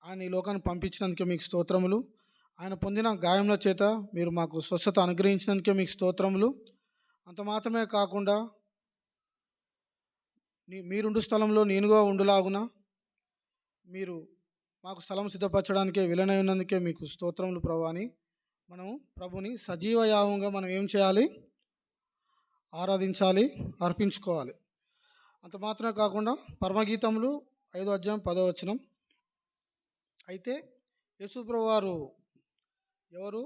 ఆయన ఈ లోకాన్ని పంపించినందుకే మీకు స్తోత్రములు. ఆయన పొందిన గాయముల చేత మీరు మాకు స్వస్థత అనుగ్రహించినందుకే మీకు స్తోత్రములు. అంత మాత్రమే కాకుండా మీరుండు స్థలంలో నేనుగా ఉండులాగున మీరు మాకు స్థలం సిద్ధపరచడానికే విలనై ఉన్నందుకే మీకు స్తోత్రములు ప్రభు అని మనం ప్రభుని సజీవ యాగంగా మనం ఏం చేయాలి? ఆరాధించాలి, అర్పించుకోవాలి. అంత మాత్రమే కాకుండా పరమగీతములు 5వ అధ్యాయం 10వ వచనం, అయితే యేసుప్రభు వారు ఎవరు,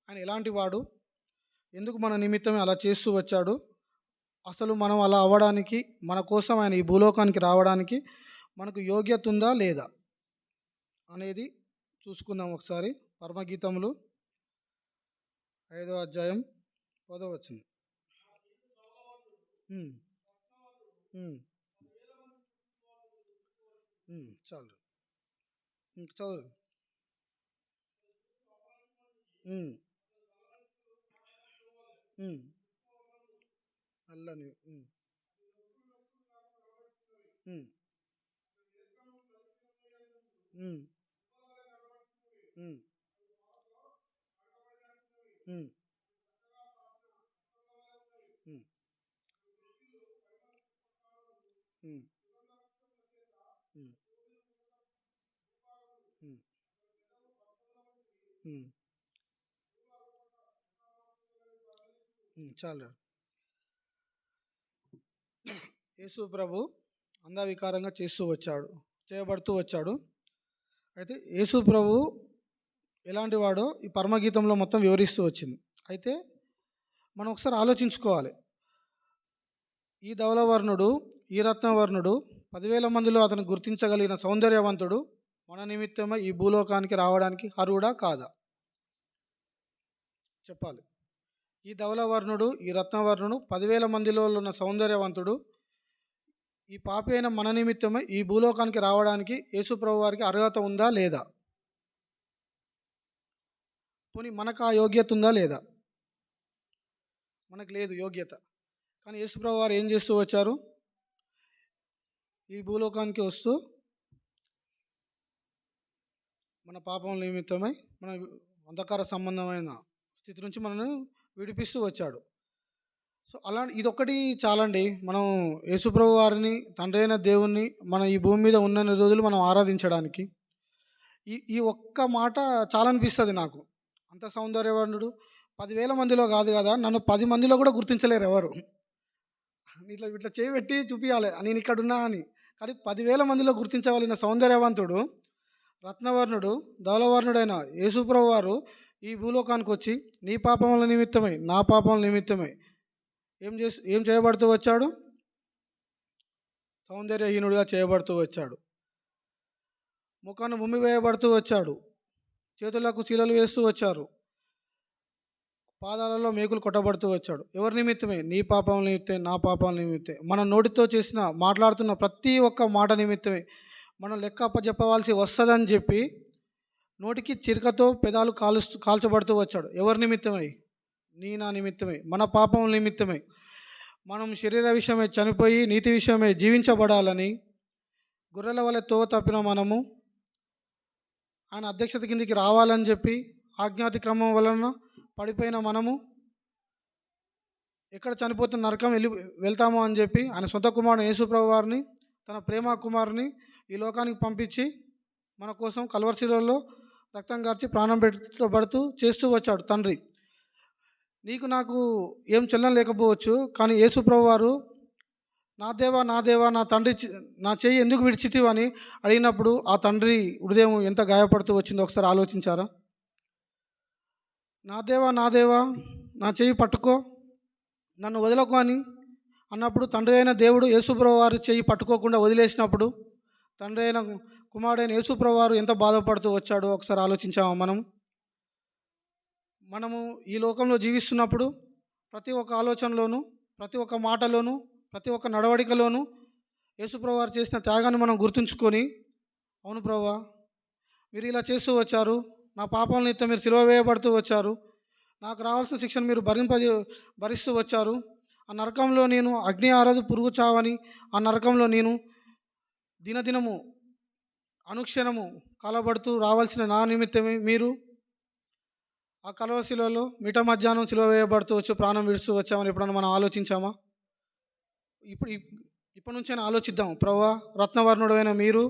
ఆయన ఎలాంటి వాడు, ఎందుకు మన నిమిత్తమే అలా చేస్తూ వచ్చాడు, అసలు మనం అలా అవ్వడానికి, మన కోసం ఆయన ఈ భూలోకానికి రావడానికి మనకు యోగ్యత ఉందా లేదా అనేది చూసుకుందాం ఒకసారి. పరమగీతములు 5వ అధ్యాయం 10వ వచనం. చాలు, ఇంక చదువు. అల్లని చాలు. యేసు ప్రభు అంధవికారంగా చేయబడుతూ వచ్చాడు. అయితే యేసు ప్రభు ఎలాంటి వాడో ఈ పరమగీతంలో మొత్తం వివరిస్తూ వచ్చింది. అయితే మనం ఒకసారి ఆలోచించుకోవాలి. ఈ ధవలవర్ణుడు, ఈ రత్నవర్ణుడు 10,000 మందిలో అతను గుర్తించగలిగిన సౌందర్యవంతుడు మన నిమిత్తమై ఈ భూలోకానికి రావడానికి అర్హుడా కాదా చెప్పాలి. ఈ ధవలవర్ణుడు, ఈ రత్నవర్ణుడు 10,000 మందిలో ఉన్న సౌందర్యవంతుడు ఈ పాపి అయిన మన నిమిత్తమై ఈ భూలోకానికి రావడానికి యేసుప్రభు వారికి అర్హత ఉందా లేదా? పోనీ మనకు ఆ యోగ్యత ఉందా లేదా? మనకు లేదు యోగ్యత. కానీ యేసుప్రభు వారు ఏం చేస్తూ వచ్చారు? ఈ భూలోకానికి వస్తూ మన పాపం నిమిత్తమై మన అంధకార సంబంధమైన స్థితి నుంచి మనల్ని విడిపిస్తూ వచ్చాడు. సో అలా ఇదొక్కటి చాలండి. మనం యేసుప్రభు వారిని, తండ్రి అయిన దేవుణ్ణి మన ఈ భూమి మీద ఉన్న రోజులు మనం ఆరాధించడానికి ఈ ఒక్క మాట చాలనిపిస్తుంది నాకు. అంత సౌందర్యవర్ణుడు 10,000 మందిలో కాదు కదా, నన్ను 10 మందిలో కూడా గుర్తించలేరు ఎవరు. ఇట్లా చేయబెట్టి చూపించాలి నేను ఇక్కడ ఉన్నా అని. కానీ 10,000 మందిలో గుర్తించగలిగిన సౌందర్యవంతుడు, రత్నవర్ణుడు, ధవలవర్ణుడైన యేసుప్రభు వారు ఈ భూలోకానికి వచ్చి నీ పాపముల నిమిత్తమై, నా పాపముల నిమిత్తమై ఏం చేయబడుతూ వచ్చాడు? సౌందర్యహీనుడిగా చేయబడుతూ వచ్చాడు. ముఖాన్ని ఉమ్మి వేయబడుతూ వచ్చాడు. చేతులకు చీలలు వేస్తూ వచ్చారు. పాదాలలో మేకులు కొట్టబడుతూ వచ్చాడు. ఎవరి నిమిత్తమే? నీ పాపముల నిమిత్తమే, నా పాపముల నిమిత్తమే. మన నోటితో మాట్లాడుతున్న ప్రతి ఒక్క మాట నిమిత్తమే మనం లెక్క అప్పచెప్పవలసి వస్తుందని చెప్పి నోటికి చిరకతో పెదాలు కాల్చబడుతూ వచ్చాడు. ఎవరి నిమిత్తమై? నా నిమిత్తమే, మన పాపముల నిమిత్తమై. మనం శరీర విషయమై చనిపోయి నీతి విషయమై జీవించబడాలని గొర్రెల వలె తోవ తప్పిన మనము ఆయన అధ్యక్షత కిందికి రావాలని చెప్పి ఆజ్ఞాతి క్రమం వలన పడిపోయిన మనము ఎక్కడ చనిపోతున్న నరకం వెళ్తామో అని చెప్పి ఆయన సొంత కుమారుని యేసుప్రభు వారిని, తన ప్రేమ కుమారుని ఈ లోకానికి పంపించి మన కోసం కల్వరిశిలలో రక్తం కార్చి ప్రాణం పెట్టబడుతూ చేస్తూ వచ్చాడు తండ్రి. నీకు నాకు ఏం చెల్లం లేకపోవచ్చు, కానీ యేసుప్రభు వారు నా దేవా, నా దేవా, నా తండ్రి నా చెయ్యి ఎందుకు విడిచితివి అని అడిగినప్పుడు ఆ తండ్రి హృదయం ఎంత గాయపడుతూ వచ్చిందో ఒకసారి ఆలోచించారా? నా దేవా, నా దేవా, నా చెయ్యి పట్టుకో, నన్ను వదలకు అని అన్నప్పుడు తండ్రి అయిన దేవుడు యేసుప్రభు వారి చెయ్యి పట్టుకోకుండా వదిలేసినప్పుడు తండ్రి అయిన కుమారుడైన యేసుప్రభు వారు ఎంత బాధపడుతూ వచ్చాడో ఒకసారి ఆలోచించామా మనం? మనము ఈ లోకంలో జీవిస్తున్నప్పుడు ప్రతి ఒక్క ఆలోచనలోనూ, ప్రతి ఒక్క మాటలోనూ, ప్రతి ఒక్క నడవడికలోనూ యేసుప్రభు వారు చేసిన త్యాగాన్ని మనం గుర్తుంచుకొని, అవును ప్రభువా, మీరు ఇలా చేస్తూ వచ్చారు. నా పాపాల నిమిత్తం మీరు సిలువ వేయబడుతూ వచ్చారు. నాకు రావాల్సిన శిక్షను మీరు భరిస్తూ వచ్చారు. ఆ నరకంలో నేను అగ్ని ఆరదు పురుగు చావని ఆ నరకంలో నేను దినదినము అనుక్షణము కలబడుతూ రావాల్సిన నా నిమిత్తమే మీరు ఆ కలువ శిలువలో మిట మధ్యాహ్నం సిలువ వేయబడుతూ వచ్చి ప్రాణం విడుస్తూ వచ్చామని ఎప్పుడన్నా మనం ఆలోచించామా? ఇప్పుడు ఇప్పటి నుంచైనా ఆలోచిద్దాం. ప్రభువా, రత్నవర్ణుడైన మీరు,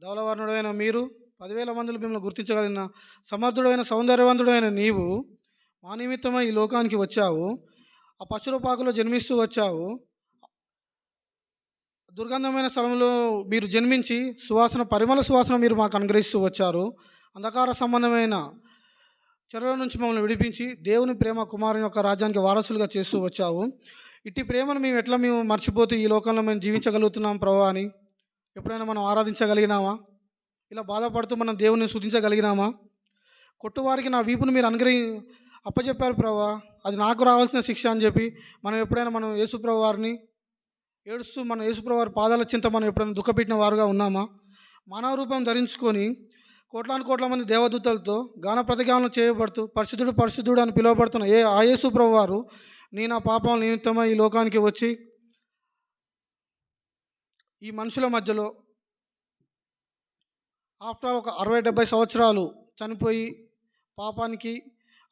ధవలవర్ణుడైన మీరు, 10,000 మందిలో మిమ్మల్ని గుర్తించగలిగిన సమర్థుడైన సౌందర్యవంతుడైన నీవు మా నిమిత్తమై ఈ లోకానికి వచ్చావు. ఆ పశువుల పాకలో జన్మిస్తూ వచ్చావు. దుర్గంధమైన స్థలంలో మీరు జన్మించి పరిమళ సువాసన మీరు మాకు అనుగ్రహిస్తూ వచ్చారు. అంధకార సంబంధమైన చెరల నుంచి మమ్మల్ని విడిపించి దేవుని ప్రేమ కుమారుని యొక్క రాజ్యానికి వారసులుగా చేస్తూ వచ్చావు. ఇట్టి ప్రేమను మేము మర్చిపోతూ ఈ లోకంలో మేము జీవించగలుగుతున్నాం ప్రభువా అని ఎప్పుడైనా మనం ఆరాధించగలిగినామా? ఇలా బాధపడుతూ మనం దేవుని స్తుతించగలిగినామా? కొట్టువారికి నా వీపును మీరు అప్పచెప్పారు ప్రభువా, అది నాకు రావాల్సిన శిక్ష అని చెప్పి మనం ఎప్పుడైనా మనం యేసుప్రభు వారిని ఏడుస్తూ మన యేసుప్రభు వారి పాదాల చింత మనం ఎప్పుడైనా దుఃఖపెట్టిన వారుగా ఉన్నామా? మానవ రూపం ధరించుకొని కోట్ల మంది దేవదూతలతో గాన ప్రతిగానం చేయబడుతూ పరిశుద్ధుడు పరిశుద్ధుడు అని పిలువబడుతున్న ఆ యేసుప్రభు వారు నా పాపాల నిమిత్తమై ఈ లోకానికి వచ్చి ఈ మనుషుల మధ్యలో ఆఫ్టర్ ఒక 60-70 సంవత్సరాలు చనిపోయి పాపానికి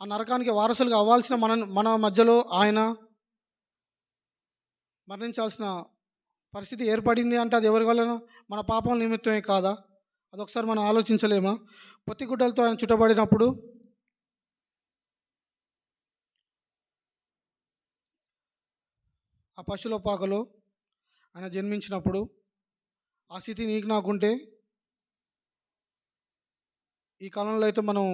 ఆ నరకానికి వారసులుగా అవ్వాల్సిన మన మధ్యలో ఆయన మరణించాల్సిన పరిస్థితి ఏర్పడింది అంటే అది ఎవరి వలన? మన పాపం నిమిత్తమే కాదా? అదొకసారి మనం ఆలోచించలేమా? పొత్తిగుడ్డలతో ఆయన చుట్టబడినప్పుడు ఆ పశువుల పాకలో ఆయన జన్మించినప్పుడు ఆ స్థితి నీకు నాకుంటే ఈ కాలంలో అయితే మనం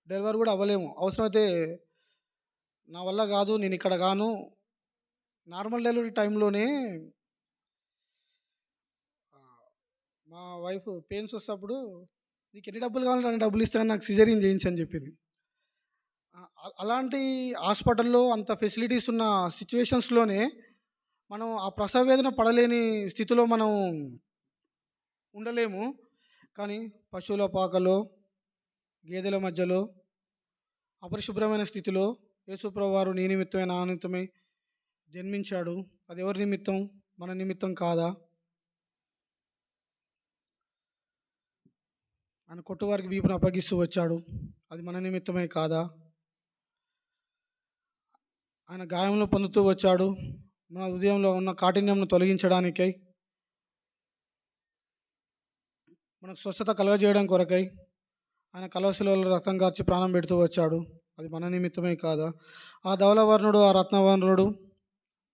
డెలివరీ కూడా అవ్వలేము. అవసరమైతే నా వల్ల కాదు, నేను ఇక్కడ గాను, నార్మల్ డెలివరీ టైంలోనే మా వైఫ్ పెయిన్స్ వస్తప్పుడు నీకు ఎన్ని డబ్బులు కావాలంటే అన్ని డబ్బులు ఇస్తాను, నాకు సిజరీన్ చేయించని చెప్పింది. అలాంటి హాస్పిటల్లో అంత ఫెసిలిటీస్ ఉన్న సిచ్యువేషన్స్లోనే మనం ఆ ప్రసవ వేదన పడలేని స్థితిలో మనం ఉండలేము. కానీ పశువుల పాకలో, గేదెల మధ్యలో, అపరిశుభ్రమైన స్థితిలో యేసుప్రభు వారు నీ నిమిత్తమే నా నిమిత్తమే జన్మించాడు. అది ఎవరి నిమిత్తం? మన నిమిత్తం కాదా? ఆయన కొట్టువారికి వీపును అప్పగిస్తూ వచ్చాడు. అది మన నిమిత్తమే కాదా? ఆయన గాయంలో పొందుతూ వచ్చాడు. మన హృదయంలో ఉన్న కాఠిన్యంను తొలగించడానికై, మనకు స్వస్థత కలుగజేయడం కొరకై ఆయన కలవశిలో రక్తం కార్చి ప్రాణం పెడుతూ వచ్చాడు. అది మన నిమిత్తమే కాదా? ఆ ధవలవర్ణుడు, ఆ రత్నవర్ణుడు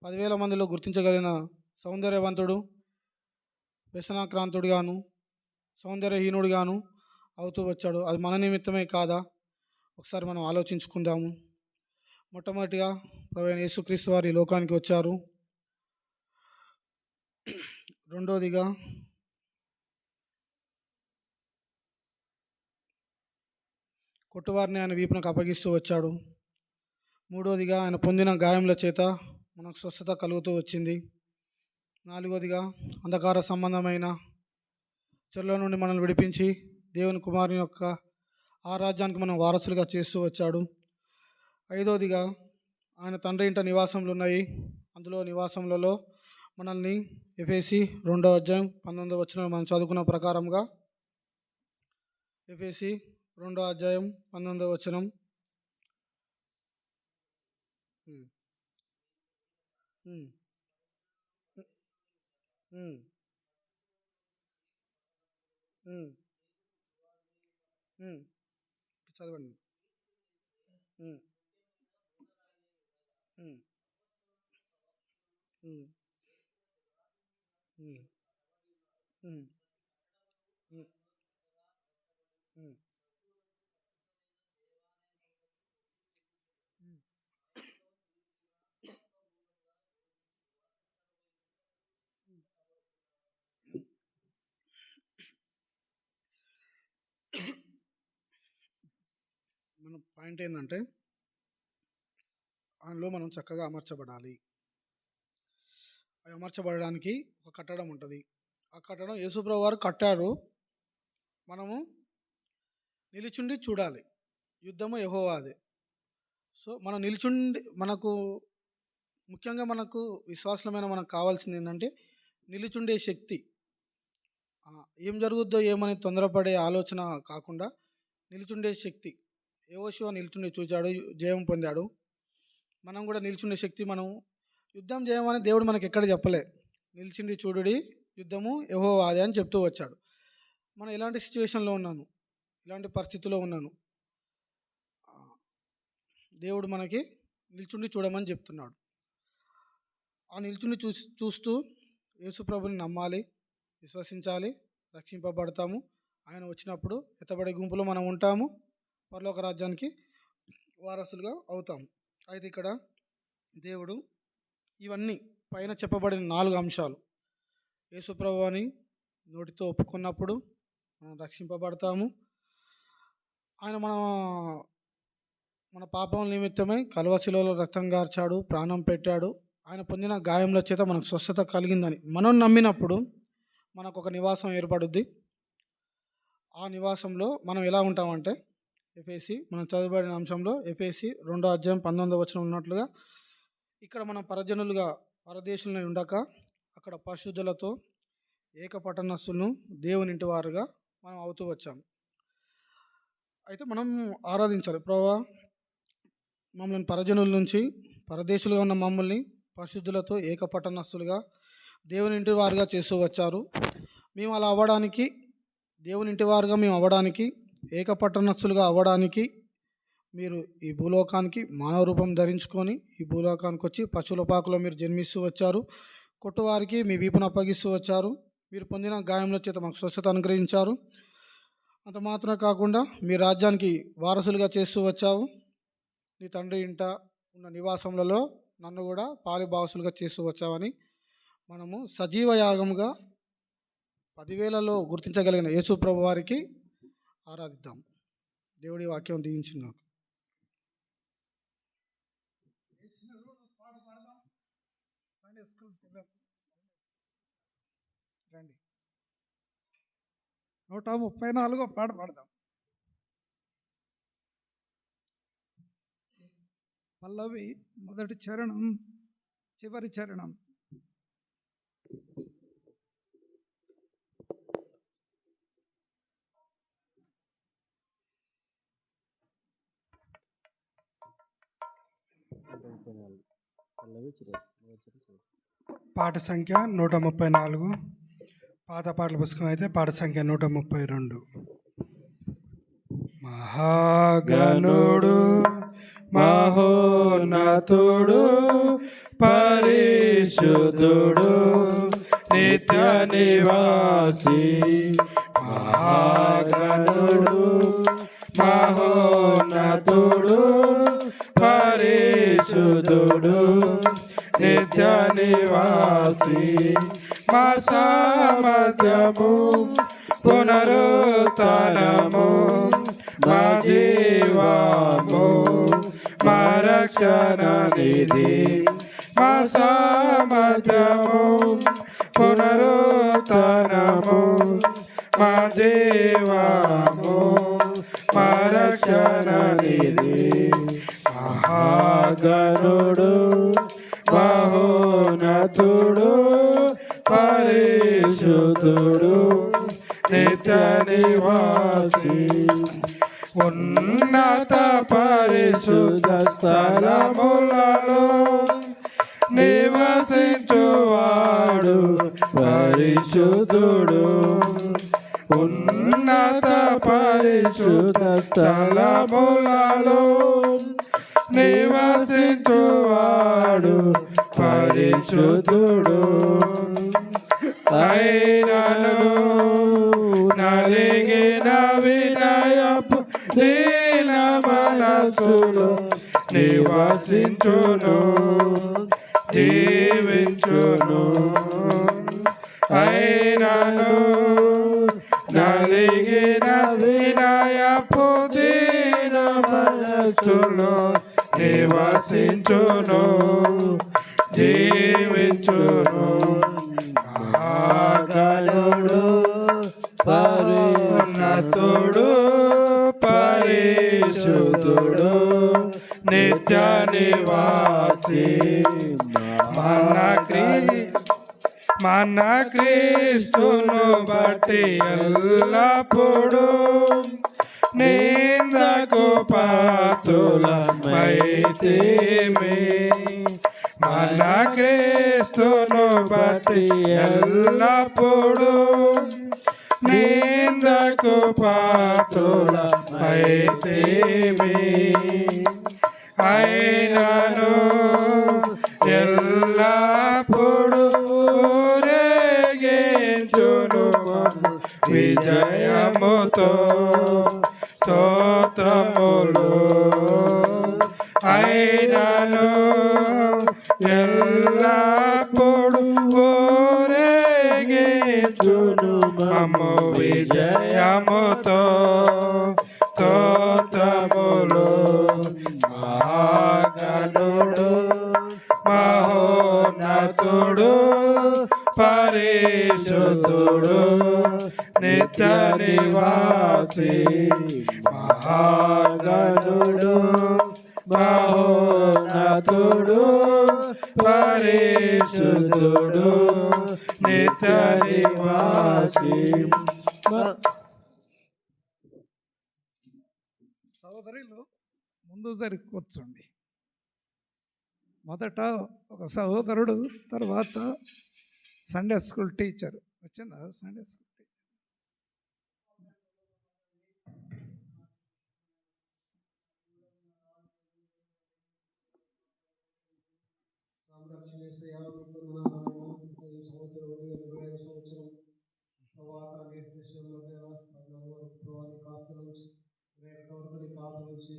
10,000 మందిలో గుర్తించగలిగిన సౌందర్యవంతుడు వ్యసనాక్రాంతుడిగాను సౌందర్యహీనుడిగాను అవుతూ వచ్చాడు. అది మన నిమిత్తమే కాదా? ఒకసారి మనం ఆలోచించుకుందాము. మొట్టమొదటిగా ప్రభువైన యేసుక్రీస్తు వారు ఈ లోకానికి వచ్చారు. రెండోదిగా కొట్టువారిని ఆయన వీపునకు అప్పగిస్తూ వచ్చాడు. మూడోదిగా ఆయన పొందిన గాయముల చేత మనకు స్వస్థత కలుగుతూ వచ్చింది. నాలుగోదిగా అంధకార సంబంధమైన చెరలో నుండి మనల్ని విడిపించి దేవుని కుమారుని యొక్క ఆ రాజ్యానికి మనం వారసులుగా చేస్తూ వచ్చాడు. ఐదోదిగా ఆయన తండ్రి ఇంట నివాసములు ఉన్నాయి. అందులో నివాసములలో మనల్ని ఎఫెసీ 2:19 మనం చదువుకున్న ప్రకారంగా ఎఫెసీ 2:19 చదవండి. పాయింట్ ఏంటంటే అందులో మనం చక్కగా అమర్చబడాలి. అమర్చబడడానికి ఒక కట్టడం ఉంటుంది. ఆ కట్టడం యేసుప్రభు వారు కట్టారు. మనము నిలుచుండి చూడాలి. యుద్ధము యెహోవాదే. సో మనం నిలుచుండి ముఖ్యంగా మనకు విశ్వాసమైన మనకు కావాల్సింది ఏంటంటే నిలుచుండే శక్తి. ఏం జరుగుద్దో ఏమని తొందరపడే ఆలోచన కాకుండా నిలుచుండే శక్తి. యెహోషువ నిలుచుండి చూచాడు, జయం పొందాడు. మనం కూడా నిలుచుండే శక్తి. మనం యుద్ధం చేయమని దేవుడు మనకి ఎక్కడ చెప్పలే. నిలిచిండి చూడుడి, యుద్ధము యెహోవాదే అని చెప్తూ వచ్చాడు. మనం ఎలాంటి సిచ్యువేషన్లో ఉన్నాను, ఇలాంటి పరిస్థితిలో ఉన్నాను, దేవుడు మనకి నిల్చుండి చూడమని చెప్తున్నాడు. ఆ నిల్చుండి చూస్తూ యేసుప్రభుని నమ్మాలి, విశ్వసించాలి, రక్షింపబడతాము. ఆయన వచ్చినప్పుడు ఎత్తబడే గుంపులో మనం ఉంటాము, పరలోక రాజ్యానికి వారసులుగా అవుతాము. అయితే ఇక్కడ దేవుడు ఇవన్నీ పైన చెప్పబడిన 4 అంశాలు యేసుప్రభు అని నోటితో ఒప్పుకున్నప్పుడు మనం రక్షింపబడతాము. ఆయన మన పాపం నిమిత్తమై కలువ శిలువలో రక్తం గార్చాడు, ప్రాణం పెట్టాడు. ఆయన పొందిన గాయముల చేత మనకు స్వస్థత కలిగిందని మనం నమ్మినప్పుడు మనకు ఒక నివాసం ఏర్పడుద్ది. ఆ నివాసంలో మనం ఎలా ఉంటామంటే ఎఫెసీ మనం చదవబడిన అంశంలో ఎఫెసీ 2వ అధ్యాయం 19వ వచనం ఉన్నట్లుగా ఇక్కడ మనం పరజనులుగా పరదేశులను ఉండక అక్కడ పరిశుద్ధులతో ఏకపట్టణస్థులను దేవుని ఇంటి వారుగా మనం అవుతూ వచ్చాము. అయితే మనం ఆరాధించాలి. ప్రభువా, మమ్మల్ని పరజనుల నుంచి పరదేశులుగా ఉన్న మమ్మల్ని పరిశుద్ధులతో ఏకపట్టణస్థులుగా దేవుని ఇంటి వారుగా చేస్తూ వచ్చారు. మేము అలా అవ్వడానికి, దేవుని ఇంటి వారుగా మేము అవ్వడానికి, ఏకపట్టణస్థులుగా అవ్వడానికి మీరు ఈ భూలోకానికి మానవ రూపం ధరించుకొని ఈ భూలోకానికి వచ్చి పశువుల పాకలో మీరు జన్మిస్తూ వచ్చారు. కొట్టువారికి మీ వీపును అప్పగిస్తూ వచ్చారు. మీరు పొందిన గాయముల చేత మాకు స్వస్థత అనుగ్రహించారు. అంత మాత్రమే కాకుండా మీ రాజ్యానికి వారసులుగా చేస్తూ వచ్చావు. నీ తండ్రి ఇంట ఉన్న నివాసములలో నన్ను కూడా పాలిభావసులుగా చేస్తూ వచ్చావని మనము సజీవ యాగముగా 10,000లో గుర్తించగలిగిన యేసు ప్రభు వారికి ఆరాధిద్దాం. దేవుడి వాక్యం దీవించును. రండి, 134 పాట పాడదాం. పల్లవి మొదటి చరణం, చివరి చరణం. పాట సంఖ్య 134. పాత పాటల పుస్తకం అయితే పాట సంఖ్య 132. మహాగణుడు మహోన్నతుడు పరిశుద్ధుడు నిత్య నివాసి. మహాగణుడు మహోన్నతుడు పరిశుద్ధుడు నిత్య నివాసి. మా సామర్థ్యము పునరుత్థానము మా జీవము మా రక్షణ నిధి. మా సామర్థ్యము పునరుత్థానము మా జీవము మా రక్షణ నిధి. మహాగణుడు మహోన్నతుడు పరిశుద్ధుడు నిత్య నివాసి. ఉన్నత పరిశుద్ధ స్థలములలో నివసించువాడు పరిశుద్ధుడు. ఉన్నత పరిశుద్ధ స్థలములలో నివసించువాడు పరిశుద్ధుడు. అయినను నలిగిన వినయపు దీన మనసులో నివసించును జీవించును. అయినను నలిగిన వినయపు దీన నివసించును జీవించును మహాగణుడు పరోన్నతుడు పరిశుద్ధుడు నిత్య నివాసి మన క్రీస్తును బట్టి ఎల్లప్పుడు నిందకు పాత్రులమైతిమి మన క్రీస్తును బట్టి ఎల్లప్పుడు నిందకు పాత్రులమైతిమి అయినను ఎల్లప్పుడు రేగించును విజయముతో స్తోత్రములు అయినను ఎల్లప్పుడు రేగించును మమ్ము విజయముతో స్తోత్రములు మహాగణుడు మహోన్నతుడు పరిశుద్ధుడు నిత్య నివాసి మహాగణుడు మహోన్నతుడు పరిశుద్ధుడు నిత్య నివాసి. సహోదరులు ముందు జరిగి కూర్చోండి. మొదట ఒక సహోదరుడు, తర్వాత సండే స్కూల్ టీచర్ వచ్చిందా? సండే స్కూల్ టీచర్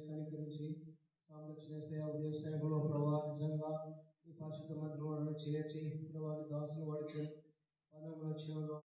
కనికరించి సాంరక్షణ ఉదయం సేవలో ప్రభావ నిజంగా ఈ పరిశుద్ధ మందిరంలో చేర్చి ప్రభావి దాసులు వాడితే